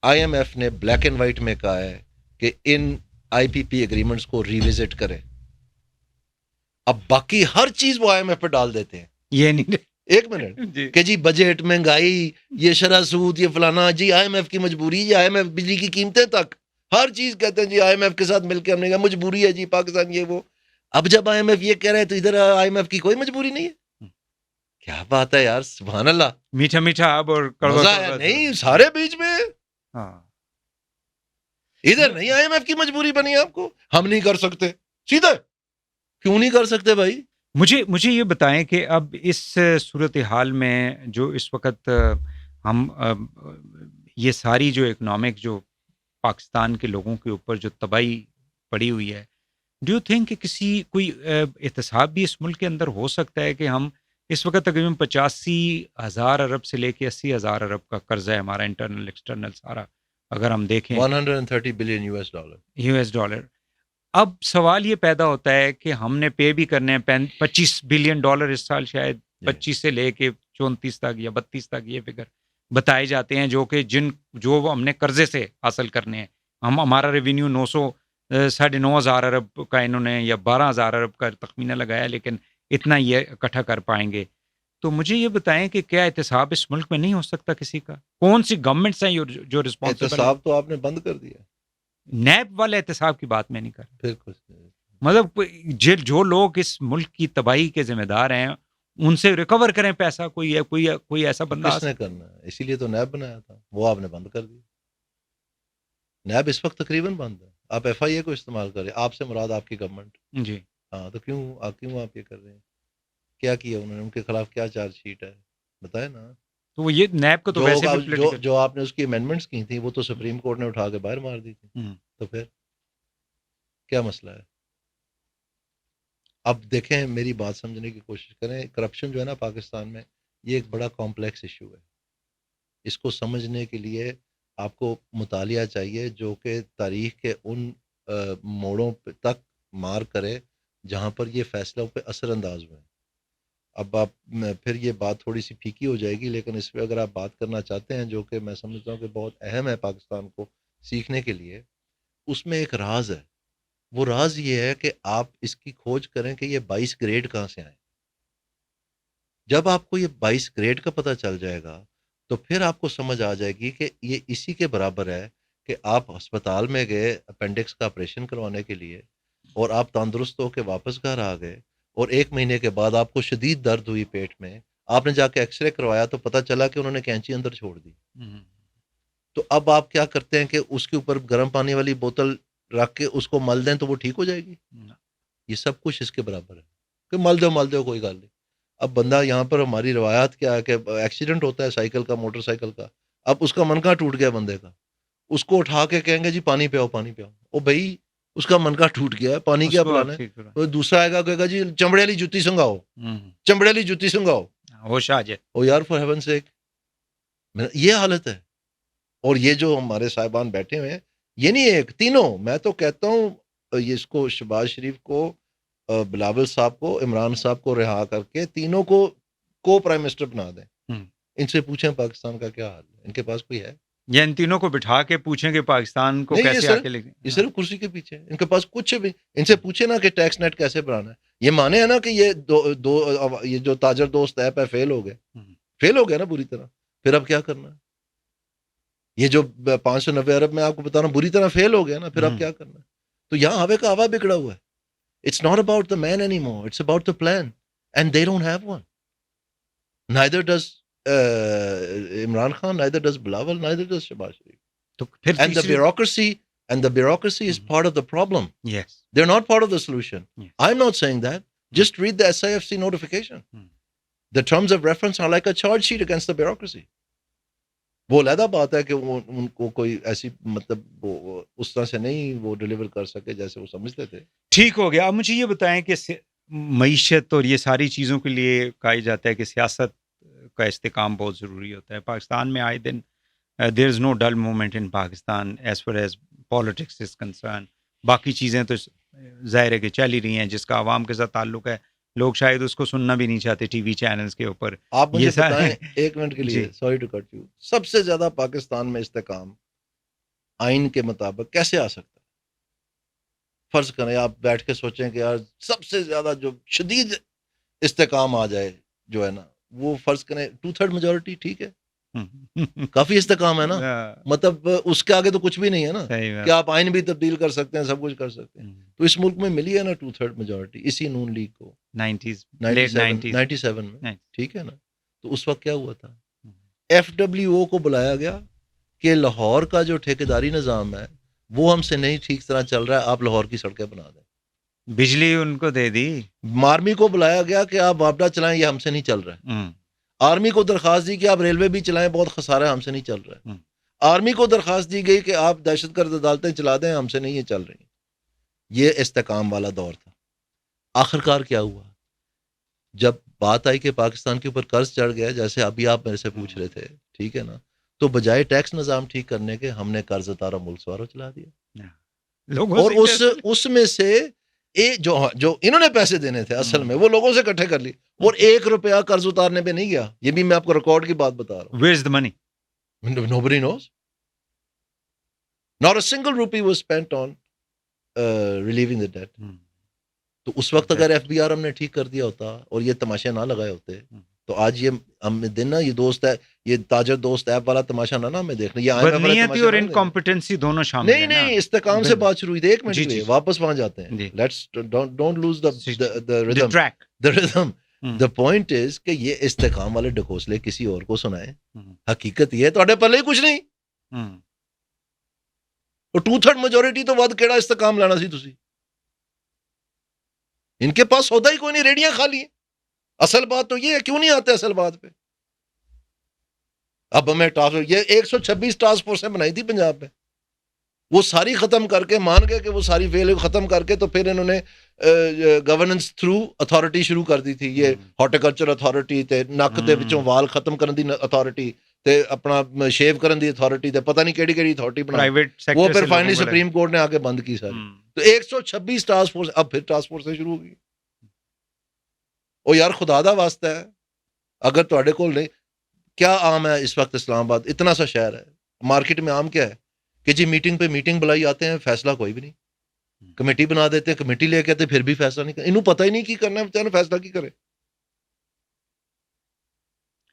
آئی ایم ایف نے بلیک اینڈ وائٹ میں کہا ہے کہ ان آئی پی پی ایگریمنٹس کو ریوزٹ کریں. اب باقی ہر چیز وہ آئی ایم ایف پہ ڈال دیتے ہیں. یہ نہیں ایک منٹ کہ جی بجٹ، مہنگائی، یہ شرح سود، یہ فلانا، جی آئی ایم ایف کی مجبوری، یہ آئی ایم ایف بجلی کی قیمتیں تک ہر چیز کہتے ہیں جی آئی ایم ایف کے ساتھ مل کے ہم نے کہا مجبوری ہے جی پاکستان یہ وہ. اب جب آئی ایم ایف یہ کہہ رہے ہیں تو ادھر آئی ایم ایف کی کوئی مجبوری نہیں ہے. کیا بات ہے یار، سبحان اللہ. میٹھا میٹھا اب اور مزہ نہیں سارے بیچ میں. ہاں ادھر نہیں آئی ایم ایف کی مجبوری بنی آپ کو، ہم نہیں کر سکتے. سیدھے کیوں نہیں کر سکتے بھائی؟ مجھے یہ بتائیں کہ اب اس صورتحال میں جو اس وقت ہم یہ ساری جو اکنامک جو پاکستان کے لوگوں کے اوپر جو تباہی پڑی ہوئی ہے، ڈو یو تھنک کہ کوئی احتساب بھی اس ملک کے اندر ہو سکتا ہے کہ ہم اس وقت تقریباً 85,000 ارب سے لے کے 80,000 ارب کا قرضہ ہے ہمارا، انٹرنل ایکسٹرنل سارا اگر ہم دیکھیں 130 بلین US ڈالر. اب سوال یہ پیدا ہوتا ہے کہ ہم نے پے بھی کرنے ہیں 25 بلین ڈالر اس سال، شاید 25 سے لے کے 34 تک یا 32 تک یہ فگر بتائے جاتے ہیں، جو کہ جو ہم نے قرضے سے حاصل کرنے ہیں. ہمارا ریونیو 9,900 ارب کا انہوں نے یا 12,000 ارب کا تخمینہ لگایا، لیکن اتنا یہ اکٹھا کر پائیں گے. تو مجھے یہ بتائیں کہ کیا احتساب اس ملک میں نہیں ہو سکتا کسی کا؟ کون سی گورنمنٹس ہیں جو رسپانسبل؟ احتساب تو آپ نے بند کر دیا. نیب والے احتساب کی بات میں نہیں کر رہا. بالکل. مطلب جو لوگ اس ملک کی تباہی کے ذمہ دار ہیں ان سے ریکور کریں پیسہ. کوئی ایسا بندہ کس نے کرنا ہے؟ اسی لیے تو نیب بنایا تھا، وہ آپ نے بند کر دیا. نیب اس وقت تقریباً بند ہے. آپ ایف آئی اے کو استعمال کریں، آپ سے مراد آپ کی گورنمنٹ. جی ہاں، تو کیوں آپ یہ کر رہے ہیں؟ کیا کیا انہوں نے؟ ان کے خلاف کیا چارج شیٹ ہے بتائیں نا. تو وہ یہ نیب کو تو ویسے بھی جو آپ نے اس کی امینڈمنٹس کی تھیں وہ تو سپریم کورٹ نے اٹھا کے باہر مار دی تھی. تو پھر کیا مسئلہ ہے؟ اب دیکھیں، میری بات سمجھنے کی کوشش کریں. کرپشن جو ہے نا پاکستان میں، یہ ایک بڑا کمپلیکس ایشو ہے. اس کو سمجھنے کے لیے آپ کو مطالعہ چاہیے جو کہ تاریخ کے ان موڑوں تک مار کرے جہاں پر یہ فیصلوں پہ اثر انداز ہوئے. اب آپ پھر یہ بات تھوڑی سی پھیکی ہو جائے گی، لیکن اس پہ اگر آپ بات کرنا چاہتے ہیں جو کہ میں سمجھتا ہوں کہ بہت اہم ہے پاکستان کو سیکھنے کے لیے، اس میں ایک راز ہے. وہ راز یہ ہے کہ آپ اس کی کھوج کریں کہ یہ 22 گریڈ کہاں سے آئے. جب آپ کو یہ 22 گریڈ کا پتہ چل جائے گا تو پھر آپ کو سمجھ آ جائے گی کہ یہ اسی کے برابر ہے کہ آپ ہسپتال میں گئے اپینڈکس کا آپریشن کروانے کے لیے اور آپ تندرست ہو کے واپس گھر آ گئے اور 1 مہینے کے بعد آپ کو شدید درد ہوئی پیٹ میں، آپ نے جا کے ایکس رے کروایا تو پتہ چلا کہ انہوں نے کینچی اندر چھوڑ دی. تو اب آپ کیا کرتے ہیں کہ اس کے اوپر گرم پانی والی بوتل رکھ کے اس کو مل دیں تو وہ ٹھیک ہو جائے گی؟ یہ سب کچھ اس کے برابر ہے کہ مل دو کوئی گل نہیں. اب بندہ یہاں پر ہماری روایات کیا ہے کہ ایکسیڈنٹ ہوتا ہے سائیکل کا، موٹر سائیکل کا، اب اس کا منکا ٹوٹ گیا بندے کا، اس کو اٹھا کے کہیں گے جی پانی پلاؤ. او بھائی اس کا منکا ٹوٹ گیا ہے، پانی کیا پلانا ہے؟ دوسرا آئے گا کہے گا جی چمڑے والی جوتی سنگاؤ. ہوش آ جائے. او یار فار ہیون سیک، یہ حالت ہے. اور یہ جو ہمارے صاحبان بیٹھے ہوئے ہیں یہ نہیں ایک، تینوں. میں تو کہتا ہوں یہ اس کو شہباز شریف کو، بلاول صاحب کو، عمران صاحب کو رہا کر کے تینوں کو پرائم منسٹر بنا دیں. ان سے پوچھیں پاکستان کا کیا حال ہے. ان کے پاس کوئی ہے؟ یا ان تینوں کو بٹھا کے پوچھیں کہ پاکستان کو نہیں، کیسے آگے لے یہ صرف کرسی کے پیچھے ہے. ان کے پاس کچھ بھی. ان سے پوچھیں نا کہ ٹیکس نیٹ کیسے بنانا ہے. یہ مانے ہے نا کہ یہ جو تاجر دوست ایپ ہے فیل ہو گیا نا بری طرح. پھر اب کیا کرنا ہے؟ یہ جو 590 ارب میں آپ کو بتا رہا ہوں بری طرح فیل ہو گیا نا. پھر اب کیا کرنا ہے؟ تو یہاں آوے کا آوا بگڑا ہوا ہے. It's not about the man any more, it's about the plan, and they don't have one. neither does Imran Khan, neither does Bilawal, neither does Shehbaz Sharif. تو پھر And the bureaucracy is part of the problem. Yes. They're not part of the solution. Yes. I'm not saying that. Just read the SIFC notification. The terms of reference are like a charge sheet against the bureaucracy. وہ علیحدہ بات ہے کہ ان کو کوئی ایسی مطلب وہ اس طرح سے نہیں وہ ڈیلیور کر سکے جیسے وہ سمجھتے تھے. ٹھیک ہو گیا. اب مجھے یہ بتائیں کہ معیشت اور یہ ساری چیزوں کے لیے کہا جاتا ہے کہ سیاست کا استحکام بہت ضروری ہوتا ہے. پاکستان میں آئے دن there is no dull moment in Pakistan as far as politics is concern. باقی چیزیں تو ظاہر ہے کہ چل ہی رہی ہیں. جس کا عوام کے ساتھ تعلق ہے لوگ شاید اس کو سننا بھی نہیں چاہتے ٹی وی چینلز کے اوپر. آپ مجھے بتائیں ایک منٹ کے لیے, سوری ٹو کٹ یو, سب سے زیادہ پاکستان میں استحکام آئین کے مطابق کیسے آ سکتا ہے؟ فرض کریں آپ بیٹھ کے سوچیں کہ یار سب سے زیادہ جو شدید استحکام آ جائے جو ہے نا وہ فرض کریں 2/3 میجورٹی, ٹھیک ہے, کافی استحکام ہے نا. مطلب اس کے آگے تو کچھ بھی نہیں ہے نا کہ آپ آئین بھی تبدیل کر سکتے ہیں, سب کچھ کر سکتے ہیں. تو اس ملک میں ملی ہے نا 2/3 میجورٹی اسی نون لیگ کو 97 میں, ٹھیک ہے نا. تو اس وقت کیا ہوا تھا, FWO کو بلایا گیا کہ لاہور کا جو ٹھیکیداری نظام ہے وہ ہم سے نہیں ٹھیک طرح چل رہا ہے, آپ لاہور کی سڑکیں بنا دیں. بجلی ان کو دے دی. آرمی کو بلایا گیا کہ آپ وابڈا چلائیں, یہ ہم سے نہیں چل رہا ہے. آرمی کو درخواست دی کہ آپ ریلوے بھی چلائیں, بہت خسارہ ہے, ہم سے نہیں چل رہا ہے. آرمی کو درخواست دی گئی کہ آپ دہشت گرد عدالتیں چلا دیں, ہم سے نہیں یہ چل رہی. یہ استحکام والا دور تھا. آخرکار کیا ہوا, جب بات آئی کہ پاکستان کے اوپر قرض چڑھ گیا, جیسے ابھی آپ میرے سے پوچھ رہے تھے, ٹھیک ہے نا, تو بجائے ٹیکس نظام ٹھیک کرنے کے ہم نے قرض اتارا ملک سوارو چلا دیا. اور اس میں سے جو انہوں نے پیسے دینے تھے اصل میں وہ لوگوں سے اکٹھے کر لی, اور 1 روپیہ قرض اتارنے پہ نہیں گیا. یہ بھی میں آپ کو ریکارڈ کی بات بتا رہا ہوں. Where is the money? Nobody knows. Not a single rupee was spent on relieving the debt. تو اس وقت اگر FBR ہم نے ٹھیک کر دیا ہوتا اور یہ تماشے نہ لگائے ہوتے تو آج یہ ہم دن نا یہ دوست ہے, یہ تاجر دوست ایپ والا تماشا نہ ہمیں دیکھنا. یہ بدنیتی اور انکمپیٹنسی دونوں شامل ہیں. نہیں, استحکام سے بات شروع ہوئی تھی. ایک منٹ کے لیے واپس وہاں جاتے ہیں. Let's don't lose the rhythm. The point is کہ یہ استحکام والے ڈکوسلے کسی اور کو سنائیں. حقیقت یہ ہے تواڈے پلے ہی کچھ نہیں. اور 2/3 میجورٹی تو ود کیڑا استحکام لینا سی تسی. ان کے پاس سودا ہی کوئی نہیں, ریڑیاں خالی ہیں. اصل بات تو یہ ہے, کیوں نہیں آتے اصل بات پہ؟ اب ہمیں یہ 126 ٹاسک فورسیں بنائی تھی پنجاب میں, وہ ساری ختم کر کے مان گئے کہ وہ ساری فیل ختم کر کے تو پھر انہوں نے گورننس تھرو اتھارٹی شروع کر دی تھی. یہ ہارٹیکلچر اتھارٹی تے نک دے وچوں وال ختم کرن دی اتھارٹی تے اپنا شیو کرن دی اتھارٹی تے پتہ نہیں کیڑی کیڑی اتھارٹی بنائی, وہ پھر فائنلی سپریم کورٹ نے آ کے بند کی ساری. تو 126 ٹاسک فورس, اب پھر ٹاسک فورسیں شروع ہو گئی. او یار خدا دا واسطہ ہے, اگر تواڈے کول نہیں, کیا عام ہے اس وقت اسلام آباد اتنا سا شہر ہے, مارکیٹ میں عام کیا ہے کہ جی میٹنگ پہ میٹنگ بلائی آتے ہیں, فیصلہ کوئی بھی نہیں. کمیٹی بنا دیتے ہیں, کمیٹی لے کے آتے پھر بھی فیصلہ نہیں کرتے. انہوں پتہ ہی نہیں کی کرنا ہے, بچارے فیصلہ کی کرے.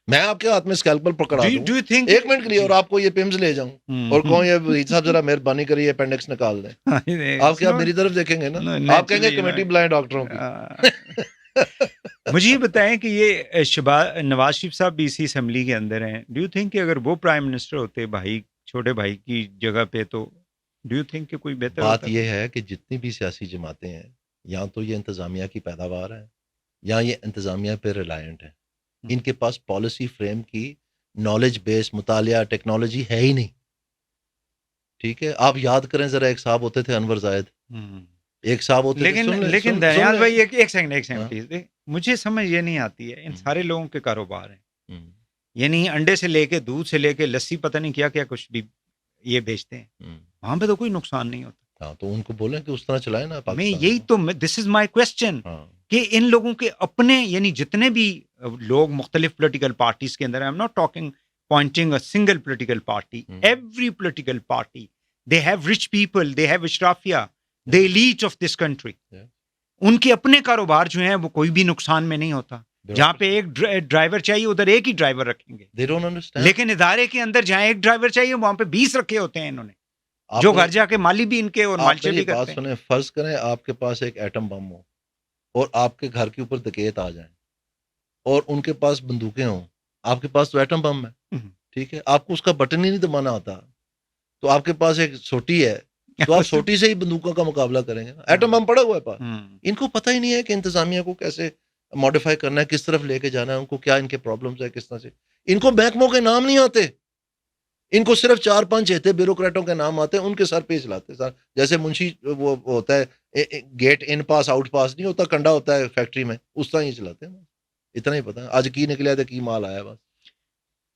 میں آپ کے ہاتھ میں اسکیلپل پکڑا دوں 1 منٹ کے لیے اور آپ کو یہ پمز لے جاؤں اور کہوں یہ وزیر صاحب ذرا مہربانی کریے اپینڈکس نکال دیں. آپ کیا میری طرف دیکھیں گے نا, آپ کہیں گے کمیٹی بلائیں ڈاکٹروں کی. مجھے یہ بتائیں کہ یہ نواز شریف صاحب بھی اسی اسمبلی کے اندر ہیں. ڈو یو تھنک کہ اگر وہ پرائم منسٹر ہوتے بھائی چھوٹے بھائی کی جگہ پہ تو ڈو یو تھنک کہ کوئی بہتر بات ہوتا؟ یہ ہے کہ جتنی بھی سیاسی جماعتیں ہیں یا تو یہ انتظامیہ کی پیداوار ہے یا یہ انتظامیہ پہ ریلائنٹ ہے. ان کے پاس پالیسی فریم کی نالج بیس مطالعہ ٹیکنالوجی ہے ہی نہیں. ٹھیک ہے, آپ یاد کریں ذرا, ایک صاحب ہوتے تھے انور زاہد, ایک صاحب ہوتے تھے. لیکن دانیال بھائی ایک سیکنڈ پلیز, مجھے سمجھ یہ نہیں آتی ہے, ان سارے لوگوں کے کاروبار ہیں, یعنی انڈے سے لے کے دودھ سے لے کے لسی پتہ نہیں کیا کیا کچھ بھی, یہ بیچتے ہیں وہاں پہ تو کوئی نقصان نہیں ہوتا. ہاں تو ان کو بولیں کہ اس طرح چلائیں نا میں پاکستان. یہی تو دس از مائی کوشچن ہاں کہ ان لوگوں کے اپنے یعنی جتنے بھی لوگ مختلف پولیٹیکل پارٹیز کے اندر I am not talking pointing a single political party, every political party they have rich people, they have اشرافیہ, they elite of this country. ان کے اپنے کاروبار جو ہیں وہ کوئی بھی نقصان میں نہیں ہوتا. جہاں پہ ایک ڈرائیور چاہیے ادھر ایک ہی ڈرائیور رکھیں گے, they don't understand. لیکن ادارے کے اندر جہاں ایک ڈرائیور چاہیے وہاں پہ 20 رکھے ہوتے ہیں انہوں نے, جو گھر جا کے مالی بھی ان کے اور مالچے بھی کرتے ہیں. سنیں, فرض کریں آپ کے پاس ایک ایٹم بم ہو اور آپ کے گھر کے اوپر ڈکیت آ جائیں اور ان کے پاس بندوقیں ہوں, آپ کے پاس تو ایٹم بم ہے, ٹھیک ہے, آپ کو اس کا بٹن ہی نہیں دبانا آتا, تو آپ کے پاس ایک سوٹی ہے تو آپ سوٹی سے ہی بندوقوں کا مقابلہ کریں گے. ایٹم بم پڑا ہوا ہے پاس, ان کو پتہ ہی نہیں ہے کہ انتظامیہ کو کیسے ماڈیفائی کرنا ہے, کس طرف لے کے جانا ہے, ان کو کیا ان کے پرابلمز ہے, کس طرح سے. ان کو محکموں کے نام نہیں آتے, ان کو صرف 4-5 چہتے بیوروکریٹوں کے نام آتے ہیں, ان کے سر پہ چلاتے سر. جیسے منشی وہ ہوتا ہے گیٹ ان پاس آؤٹ پاس نہیں ہوتا, کنڈا ہوتا ہے فیکٹری میں, اس طرح ہی چلاتے ہیں. اتنا ہی پتا ہے آج کی نکلیا تھا کی مال آیا بس.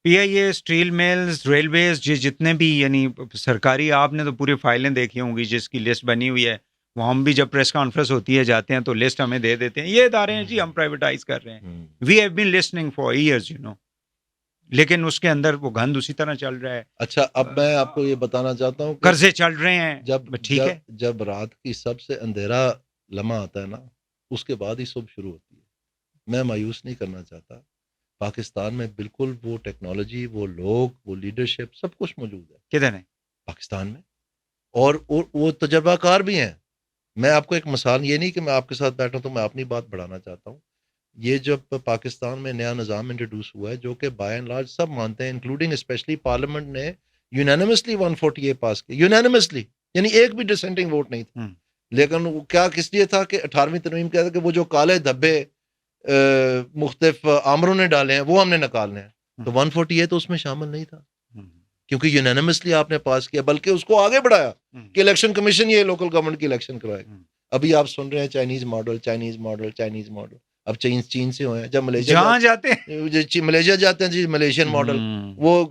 پی آئی اے, اسٹیل میلز, ریلویز, جتنے بھی یعنی سرکاری, آپ نے تو پوری فائلیں دیکھی ہوں گی جس کی لسٹ بنی ہوئی ہے, وہ ہم بھی جب پریس کانفرنس ہوتی ہے جاتے ہیں تو لسٹ ہمیں دے دیتے ہیں, یہ ادارے ہیں جی ہم پرائیویٹائز کر رہے ہیں. We have been listening for years لیکن اس کے اندر وہ گند اسی طرح چل رہا ہے. اچھا اب میں آپ کو یہ بتانا چاہتا ہوں قرضے چل رہے ہیں. ٹھیک ہے, جب رات کی سب سے اندھیرا لمحہ آتا ہے نا, اس کے بعد ہی صبح شروع ہوتی ہے. میں مایوس نہیں کرنا چاہتا, پاکستان میں بالکل وہ ٹیکنالوجی, وہ لوگ, وہ لیڈرشپ, سب کچھ موجود ہے. کدھر ہے پاکستان میں, اور وہ تجربہ کار بھی ہیں. میں آپ کو ایک مثال, یہ نہیں کہ میں آپ کے ساتھ بیٹھا تو میں اپنی بات بڑھانا چاہتا ہوں. یہ جب پاکستان میں نیا نظام انٹروڈیوس ہوا ہے, جو کہ بائی اینڈ لارج سب مانتے ہیں, انکلوڈنگ اسپیشلی پارلیمنٹ نے یونینیمسلی 148 پاس کیا, یونینیمسلی, یعنی ایک بھی ڈسینٹنگ ووٹ نہیں تھا. لیکن وہ کیا کس لیے تھا کہ 18ویں ترمیم کیا تھا کہ وہ جو کالے دھبے مختلف آمروں نے ڈالے ہیں وہ ہم نے نکالنے ہیں. تو 148 تو اس میں شامل نہیں تھا, کیونکہ یونینیمسلی آپ نے پاس کیا, بلکہ اس کو آگے بڑھایا کہ الیکشن کمیشن یہ لوکل گورنمنٹ کی الیکشن کروائے. ابھی آپ سن رہے ہیں Chinese model, Chinese model, Chinese model. اب چین سے ہوئے ہیں, جب ملیشیا جہاں جاتے ہیں, ملیشیا جاتے ہیں جی, ملیشین ماڈل. وہ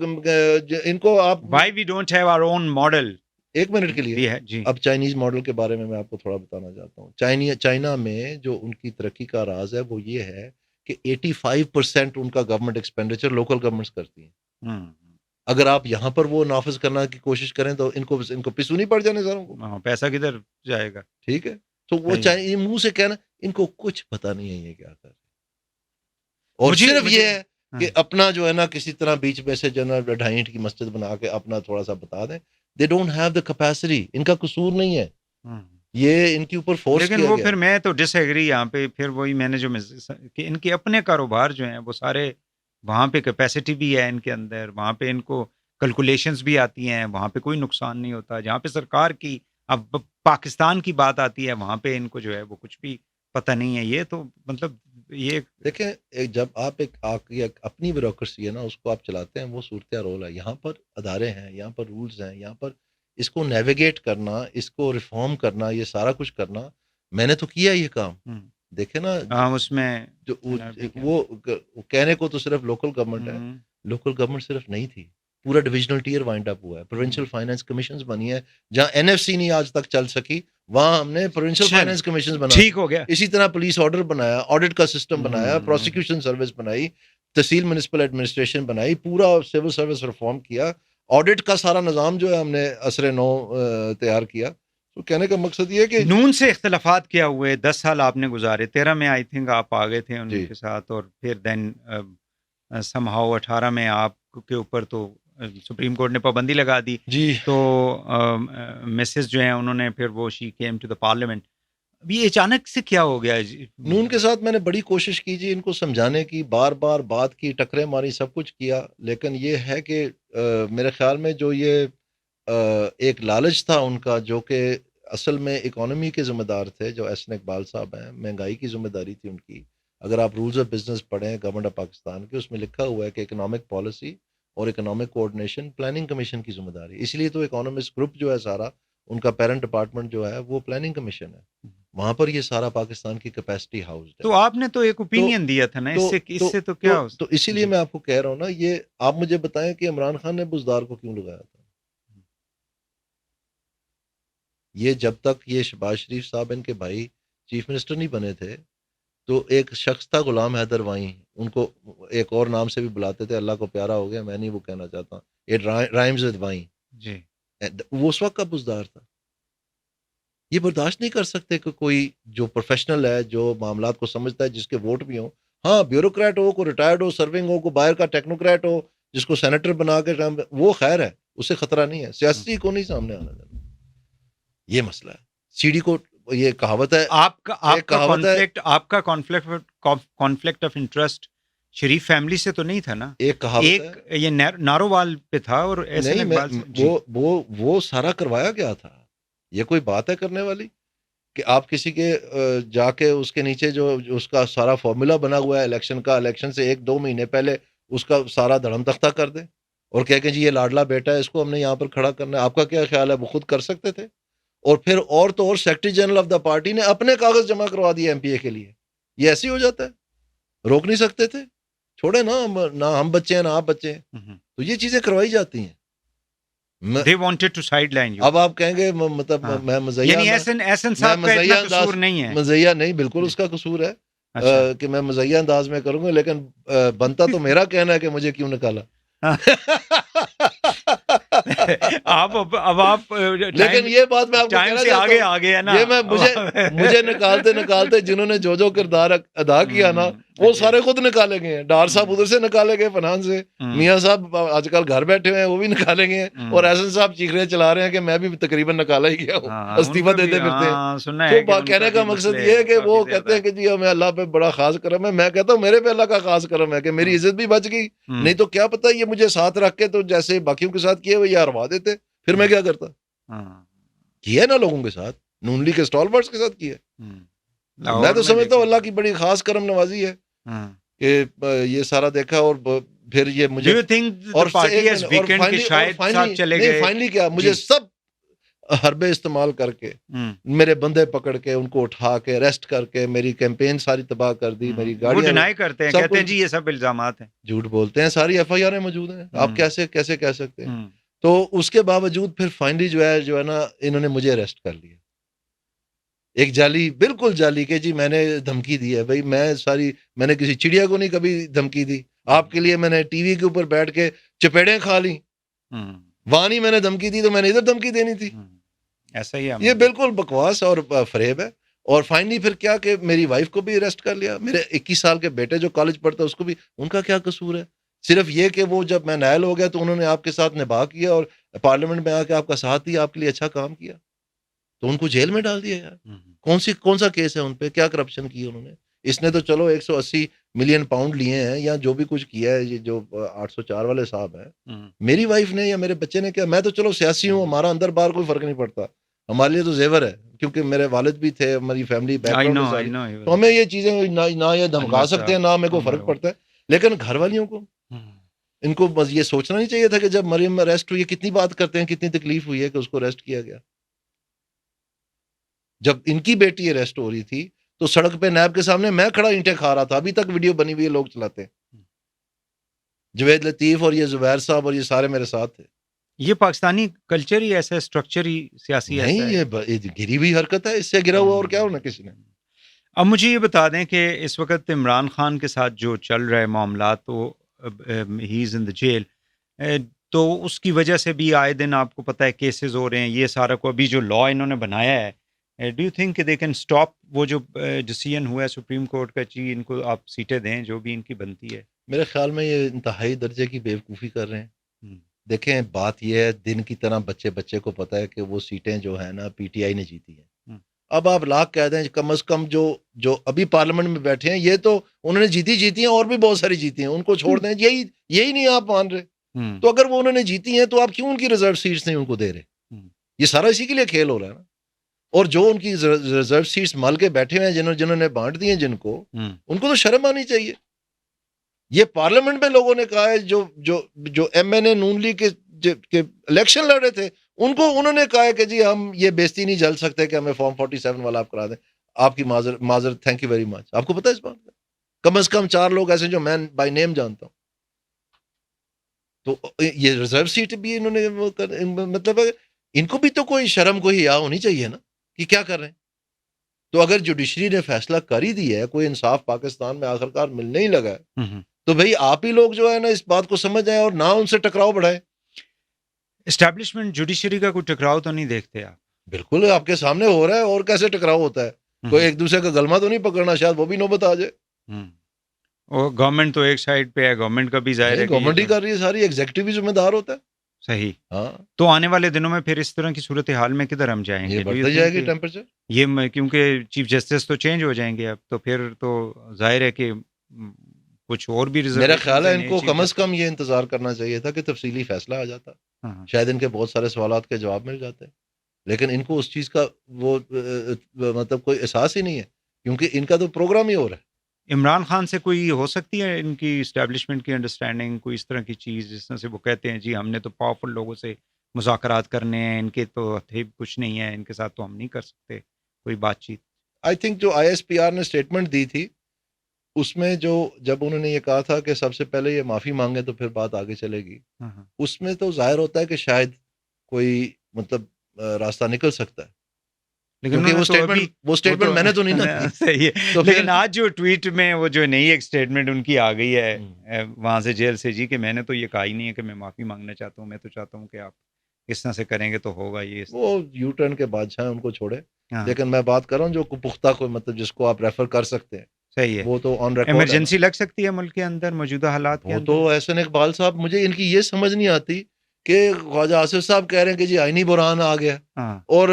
ان کو آپ why we don't have our own model. ایک منٹ کے لیے جی. اب چائنیز ماڈل کے بارے میں آپ کو تھوڑا بتانا چاہتا ہوں. چائنا میں جو ان کی ترقی کا راز ہے وہ یہ ہے کہ 85% ان کا گورنمنٹ ایکسپینڈیچر لوکل گورنمنٹس کرتی ہیں. اگر آپ یہاں پر وہ نافذ کرنا کی کوشش کریں تو ان کو پسو نہیں پڑ جانے ساروں کو, پیسہ کدھر جائے گا. ٹھیک ہے, تو وہ چاہیے منہ سے کہنا, ان کو کچھ پتا نہیں ہے یہ کیا کر رہے, اور صرف یہ ہے کہ اپنا جو ہے نا کسی طرح بیچ میں سے جو ہے نا 2.5 اینٹ کی مسجد بنا کے اپنا تھوڑا سا بتا دیں. They don't have the capacity, ان کا قصور نہیں ہے, یہ ان کے اوپر فورس کیا گیا. لیکن وہ پھر میں تو ڈس ایگری یہاں پہ, پھر وہی میں نے جو کہ ان کے اپنے کاروبار جو ہیں وہ سارے وہاں پہ کیپیسٹی بھی ہے ان کے اندر, وہاں پہ ان کو کیلکولیشنز بھی آتی ہیں, وہاں پہ کوئی نقصان نہیں ہوتا. جہاں پہ سرکار کی اب پاکستان کی بات آتی ہے وہاں پہ ان کو جو ہے وہ کچھ بھی پتہ نہیں ہے. یہ تو مطلب یہ دیکھیں, جب آپ ایک اپنی بیوروکریسی ہے نا اس کو آپ چلاتے ہیں, وہ صورتحال رول ہے. یہاں پر ادارے ہیں, یہاں پر رولز ہیں, یہاں پر اس کو نیویگیٹ کرنا, اس کو ریفارم کرنا, یہ سارا کچھ کرنا. میں نے تو کیا یہ کام, دیکھیں نا اس میں جو وہ کہنے کو تو صرف لوکل گورنمنٹ ہے, لوکل گورنمنٹ صرف نہیں تھی, پورا ڈویژنل ٹیئر وائنڈ اپ ہوا ہے. پروونشل فائنانس کمیشنز بنی ہے, جہاں NFC نہیں آج تک چل سکی وہاں ہم نے پروونشل فائنانس کمیشنز بنایا, ٹھیک ہو گیا. اسی طرح پولیس آرڈر بنایا, آڈٹ کا سسٹم بنایا, پروسیکیوشن سروس بنائی, تحصیل میونسپل ایڈمنسٹریشن بنائی, پورا سول سروس ریفارم کیا, آڈٹ کا سارا نظام جو ہے ہم نے عصر نو تیار کیا. تو کہنے کا مقصد یہ ہے کہ نون سے اختلافات کیا ہوئے, 10 سال آپ نے گزارے, 13 میں آئی تھنک آپ آ گئے تھے ان کے ساتھ, اور پھر دین سم ہاؤ 18 میں آپ کے اوپر تو سپریم کورٹ نے پابندی لگا دی. جی تو مسز جو ہیں انہوں نے پھر وہ she came to the parliament. اب یہ اچانک سے کیا ہو گیا جی؟ نون کے ساتھ میں نے بڑی کوشش کی جی ان کو سمجھانے کی, بار بار بات کی, ٹکرے ماری, سب کچھ کیا, لیکن یہ ہے کہ میرے خیال میں جو یہ ایک لالچ تھا ان کا, جو کہ اصل میں اکانومی کے ذمہ دار تھے, جو احسن اقبال صاحب ہیں, مہنگائی کی ذمہ داری تھی ان کی. اگر آپ رولز آف بزنس پڑھیں گورنمنٹ آف پاکستان کے, اس میں لکھا ہوا ہے کہ اکنامک پالیسی اور اکنامک کوآرڈینیشن پلاننگ کمیشن کی ذمہ داری. اس لیے تو اکانومسٹ گروپ جو ہے سارا, ان کا پیرنٹ ڈپارٹمنٹ جو ہے وہ پلاننگ کمیشن ہے, وہاں پر یہ سارا پاکستان کی کیپیسٹی ہاؤس ہے. تو آپ نے تو ایک اوپینین دیا تھا نا, اس سے تو کیا ہو. تو اسی لیے میں آپ کو کہہ رہا ہوں نا, یہ آپ مجھے بتائیں کہ عمران خان نے بزدار کو کیوں لگایا تھا, یہ جب تک یہ شہباز شریف صاحب ان کے بھائی چیف منسٹر نہیں بنے تھے تو ایک شخص تھا غلام حیدر وائیں، ان کو ایک اور نام سے بھی بلاتے تھے، اللہ کو پیارا ہو گیا، میں نہیں وہ کہنا چاہتا، اٹ رائمز ود وائیں، جی وہ اس وقت کا بزدار تھا۔ یہ برداشت نہیں کر سکتے کہ کوئی جو پروفیشنل ہے، جو معاملات کو سمجھتا ہے، جس کے ووٹ بھی ہوں، ہاں بیوروکریٹ ہو، کوئی ریٹائرڈ ہو، سرونگ ہو، کوئی باہر کا ٹیکنوکریٹ ہو جس کو سینیٹر بنا کے وہ خیر ہے، اسے خطرہ نہیں ہے، سیاسی کو نہیں سامنے آنا دینا۔ یہ مسئلہ ہے۔ سی ڈی کو یہ کہاوت ہے، آپ کا conflict of interest Sharif family سے تو نہیں تھا نا؟ ایک کہاوت ایک ہے، یہ نارووال پہ تھا اور ایسے نہیں وہ سارا کروایا گیا تھا۔ یہ کوئی بات ہے کرنے والی کہ آپ کسی کے جا کے اس کے نیچے جو اس کا سارا فارمولا بنا ہوا ہے الیکشن کا، الیکشن سے 1-2 مہینے پہلے اس کا سارا دھڑم تختہ کر دیں اور کہہ کہ جی یہ لاڈلا بیٹا ہے، اس کو ہم نے یہاں پر کھڑا کرنا ہے۔ آپ کا کیا خیال ہے وہ خود کر سکتے تھے؟ اور پھر اور تو اور secretary general of the party نے اپنے کاغذ جمع کروا دیے ایم پی اے کے لیے۔ یہ ایسے ہی ہو جاتا ہے؟ روک نہیں سکتے تھے؟ چھوڑے نا، نہ ہم بچے ہیں نہ آپ بچے ہیں، تو یہ چیزیں کروائی جاتی ہیں۔ They wanted to sideline you. اب آپ کہیں گے مطلب میں مزیہ، یعنی احسن صاحب کا اتنا قصور نہیں ہے؟ مزیہ نہیں، بالکل اس کا قصور ہے کہ میں مزیہ انداز میں کروں گا، لیکن بنتا تو میرا کہنا ہے کہ مجھے کیوں نکالا۔ آپ لیکن یہ بات میں آپ کو کہنا چاہتا ہوں، آگے ہے نا، یہ میں مجھے نکالتے جنہوں نے جو کردار ادا کیا نا وہ سارے خود نکالے گئے ہیں۔ ڈار صاحب ادھر سے نکالے گئے فنان سے، میاں صاحب آج کل گھر بیٹھے ہوئے ہیں وہ بھی نکالے گئے ہیں، اور احسن صاحب چیخنے چلا رہے ہیں کہ میں بھی تقریباً نکالا ہی گیا ہوں، استعفیٰ دیتے پھرتے ہیں۔ تو کہنے کا مقصد یہ ہے کہ وہ کہتے ہیں کہ جی ہمیں اللہ پہ بڑا خاص کرم ہے، میں کہتا ہوں میرے پہ اللہ کا خاص کرم ہے کہ میری عزت بھی بچ گئی، نہیں تو کیا پتہ یہ مجھے ساتھ رکھ کے تو جیسے باقیوں کے ساتھ کیے ہوئے یہ ہروا دیتے، پھر میں کیا کرتا؟ کیا نا لوگوں کے ساتھ، نون لیگ کے اسٹالورٹس کے ساتھ کیا۔ میں تو سمجھتا ہوں اللہ کی بڑی خاص کرم نوازی ہے کہ یہ سارا دیکھا، اور پھر یہ مجھے اور فائنلی کیا مجھے سب حربے استعمال کر کے میرے بندے پکڑ کے ان کو اٹھا کے ریسٹ کر کے میری کیمپین ساری تباہ کر دی، میری گاڑیاں ڈینائی کرتے ہیں، کہتے ہیں جی یہ سب الزامات ہیں، جھوٹ بولتے ہیں، ساری ایف آئی آریں موجود ہیں، آپ کیسے کہہ سکتے ہیں؟ تو اس کے باوجود پھر فائنلی جو ہے نا انہوں نے مجھے اریسٹ کر لیا، ایک جعلی، بالکل جعلی کہ جی میں نے دھمکی دی ہے۔ بھائی میں نے کسی چڑیا کو نہیں کبھی دھمکی دی، آپ کے لیے میں نے ٹی وی کے اوپر بیٹھ کے چپیڑیں کھا لی، وہاں نہیں میں نے دھمکی دی تو میں نے ادھر دھمکی دینی تھی۔ ایسا ہی یہ بالکل بکواس اور فریب ہے۔ اور فائنلی پھر کیا کہ میری وائف کو بھی اریسٹ کر لیا، میرے 21 سال کے بیٹے جو کالج پڑھتا ہے اس کو بھی، ان کا کیا قصور ہے؟ صرف یہ کہ وہ جب میں نائل ہو گیا تو انہوں نے آپ کے ساتھ نباہ کیا اور پارلیمنٹ میں آ کے آپ کا ساتھ دیا، آپ کے لیے اچھا کام کیا، تو ان کو جیل میں ڈال دیا یار۔ کون سا کیس ہے ان پہ؟ کیا کرپشن کی انہوں نے؟ اس نے تو چلو 180 ملین پاؤنڈ لیے ہیں یا جو بھی کچھ کیا ہے، یہ جو 804 والے صاحب ہیں، میری وائف نے یا میرے بچے نے کیا؟ میں تو چلو سیاسی ہوں، ہمارا اندر باہر کوئی فرق نہیں پڑتا، ہمارے لیے تو زیور ہے کیونکہ میرے والد بھی تھے، ہماری فیملی بیک گراؤنڈ، تو ہمیں یہ چیزیں نہ یہ دھمکا سکتے ہیں نہ ہمیں کوئی فرق پڑتا ہے۔ لیکن گھر والیوں کو، ان کو بس یہ سوچنا نہیں چاہیے تھا کہ جب مریم اریسٹ ہوئی، کتنی بات کرتے ہیں، کتنی تکلیف ہوئی ہے کہ اس کو اریسٹ کیا گیا۔ جب ان کی بیٹی اریسٹ ہو رہی تھی تو سڑک پہ نیب کے سامنے میں کھڑا اینٹیں کھا رہا تھا، ابھی تک ویڈیو بنی ہوئی ہے، لوگ چلاتے ہیں، جوید لطیف اور یہ زبیر صاحب اور یہ سارے میرے ساتھ تھے۔ یہ پاکستانی کلچر ہی ایسا، اسٹرکچر ہی سیاسی نہیں، یہ گری ہوئی حرکت ہے، اس سے گرا ہوا اور کیا ہونا کسی نے۔ اب مجھے یہ بتا دیں کہ اس وقت عمران خان کے ساتھ جو چل رہے معاملات، تو ہی از ان دا جیل، تو اس کی وجہ سے بھی آئے دن آپ کو پتہ ہے کیسز ہو رہے ہیں، یہ سارا کو ابھی جو لا انہوں نے بنایا ہے، ڈو یو تھنک کہ دے کین اسٹاپ وہ جو ڈیسیژن ہوا ہے سپریم کورٹ کا، جی ان کو آپ سیٹیں دیں جو بھی ان کی بنتی ہے؟ میرے خیال میں یہ انتہائی درجے کی بیوقوفی کر رہے ہیں۔ دیکھیں بات یہ ہے، دن کی طرح بچے کو پتہ ہے کہ وہ سیٹیں جو ہیں نا پی ٹی آئی نے جیتی ہیں۔ اب آپ لاکھ کہہ دیں، کم از کم جو ابھی پارلیمنٹ میں بیٹھے ہیں، یہ تو انہوں نے جیتی ہیں، اور بھی بہت ساری جیتی ہیں، ان کو چھوڑ دیں، یہی نہیں آپ مان رہے، تو اگر وہ انہوں نے جیتی ہیں تو آپ کیوں ان کی ریزرو سیٹس نہیں ان کو دے رہے؟ یہ سارا اسی کے لیے کھیل ہو رہا ہے نا۔ اور جو ان کی ریزرو سیٹس مل کے بیٹھے ہوئے ہیں، جنہوں نے بانٹ دی ہیں ان کو تو شرم آنی چاہیے۔ یہ پارلیمنٹ میں لوگوں نے کہا ہے، جو ایم این اے نون لیگ کے الیکشن لڑ رہے تھے، انہوں نے کہا ہے کہ جی ہم یہ بےزتی نہیں جل سکتے کہ ہمیں فارم 47 والا آپ کرا دیں، آپ کی معذر تھینک یو ویری مچ۔ آپ کو پتہ ہے اس بات کا؟ کم از کم 4 لوگ ایسے جو میں بائی نیم جانتا ہوں۔ تو یہ ریزرو سیٹ بھی انہوں نے مطلب ہے ان کو بھی تو کوئی شرم کوئی حیا ہونی چاہیے نا کہ کیا کر رہے ہیں. تو اگر جوڈیشری نے فیصلہ کر ہی دیا ہے, کوئی انصاف پاکستان میں آخرکار ملنے ہی لگا ہے, تو بھئی آپ ہی لوگ جو ہے نا اس بات کو سمجھ جائیں اور نہ ان سے ٹکراؤ بڑھائیں. اسٹیبلشمنٹ جوڈیشری کا کوئی ٹکراؤ تو نہیں دیکھتے آپ؟ بالکل آپ کے سامنے ہو رہا ہے, اور کیسے ٹکراؤ ہوتا ہے. کوئی ایک دوسرے کا گلمہ تو نہیں پکڑنا, شاید وہ بھی نوبت آ جائے. اور گورنمنٹ تو ایک سائڈ پہ ہے, گورنمنٹ کا بھی ظاہر ہے گورنمنٹ ہی کر رہی ہے ساری, ایگزیکٹو بھی ذمہ دار ہوتا ہے. صحیح. ہاں تو آنے والے دنوں میں پھر اس طرح کی صورتحال میں کدھر ہم جائیں گے؟ یہ بڑھتی جائے گی ٹیمپریچر. یہ کیونکہ چیف جسٹس تو چینج ہو جائیں گے اب, تو پھر تو ظاہر ہے کہ کچھ اور بھی میرا خیال ہے ان کو کم از کم یہ انتظار کرنا چاہیے تھا کہ تفصیلی فیصلہ آ جاتا, شاید ان کے بہت سارے سوالات کے جواب مل جاتے, لیکن ان کو اس چیز کا وہ مطلب کوئی احساس ہی نہیں ہے, کیونکہ ان کا تو پروگرام ہی ہو رہا ہے. عمران خان سے کوئی ہو سکتی ہے ان کی اسٹیبلشمنٹ کی انڈرسٹینڈنگ, کوئی اس طرح کی چیز جس طرح سے وہ کہتے ہیں جی ہم نے تو پاورفل لوگوں سے مذاکرات کرنے ہیں, ان کے تو ہتھیب کچھ نہیں ہے, ان کے ساتھ تو ہم نہیں کر سکتے کوئی بات چیت. آئی تھنک جو ISPR نے اسٹیٹمنٹ دی تھی اس میں جو جب انہوں نے یہ کہا تھا کہ سب سے پہلے یہ معافی مانگے تو پھر بات آگے چلے گی, اس میں تو ظاہر ہوتا ہے کہ شاید کوئی مطلب راستہ نکل سکتا ہے, لیکن وہ اسٹیٹمنٹ میں نے تو نہیں نا صحیح ہے. لیکن آج جو ٹویٹ میں وہ جو نئی ایک اسٹیٹمنٹ ان کی آ گئی ہے وہاں سے جیل سے, جی کہ میں نے تو یہ کہا ہی نہیں ہے کہ میں معافی مانگنا چاہتا ہوں, میں تو چاہتا ہوں کہ آپ اس طرح سے کریں گے تو ہوگا. یہ وہ یو ٹرن کے بادشاہ ہیں, ان کو چھوڑے. لیکن میں بات کر رہا ہوں جو پختہ کوئی مطلب جس کو آپ ریفر کر سکتے ہیں. صحیح ہے, وہ تو آن ریکارڈ ایمرجنسی لگ سکتی ہے ملک کے اندر موجودہ حالات کے وہ اندر. تو احسن اقبال صاحب, مجھے ان کی یہ سمجھ نہیں آتی کہ خواجہ آصف صاحب کہہ رہے ہیں کہ جی آئینی بحران آ گیا, اور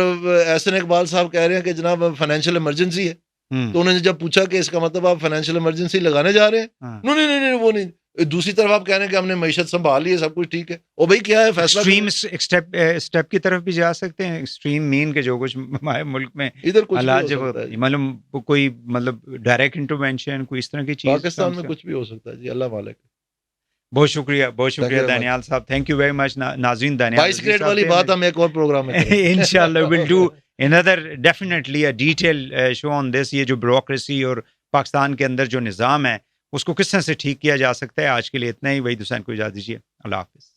احسن اقبال صاحب کہہ رہے ہیں کہ جناب فائنینشیل ایمرجنسی ہے. تو انہوں نے جب پوچھا کہ اس کا مطلب آپ فائنینشیل ایمرجنسی لگانے جا رہے ہیں, نہیں وہ نہیں. دوسری طرف آپ کہہ رہے ہیں کہ ہم نے معیشت سنبھال لی ہے, سب کچھ ٹھیک ہے. اور بھائی کیا ہے فیصلہ, ایکسٹریم اسٹیپ کی طرف بھی جا سکتے ہیں, ایکسٹریم مین کے جو کچھ ملک میں ادھر کچھ حالات جب معلوم کوئی مطلب ڈائریکٹ انٹروینشن کوئی اس طرح کی چیز پاکستان میں کچھ بھی ہو سکتا ہے. جی اللہ مالک. بہت شکریہ دانیال صاحب, تھینک یو ویری مچ. ناظرین دانیال 22 گریڈ والی بات ہم ایک اور پروگرام میں انشاءاللہ will do another definitely a detailed show on this. یہ جو بیوروکریسی اور پاکستان کے اندر جو نظام ہے اس کو کس طرح سے ٹھیک کیا جا سکتا ہے. آج کے لیے اتنا ہی. وحید حسین کو اجازت دیجیے, اللہ حافظ.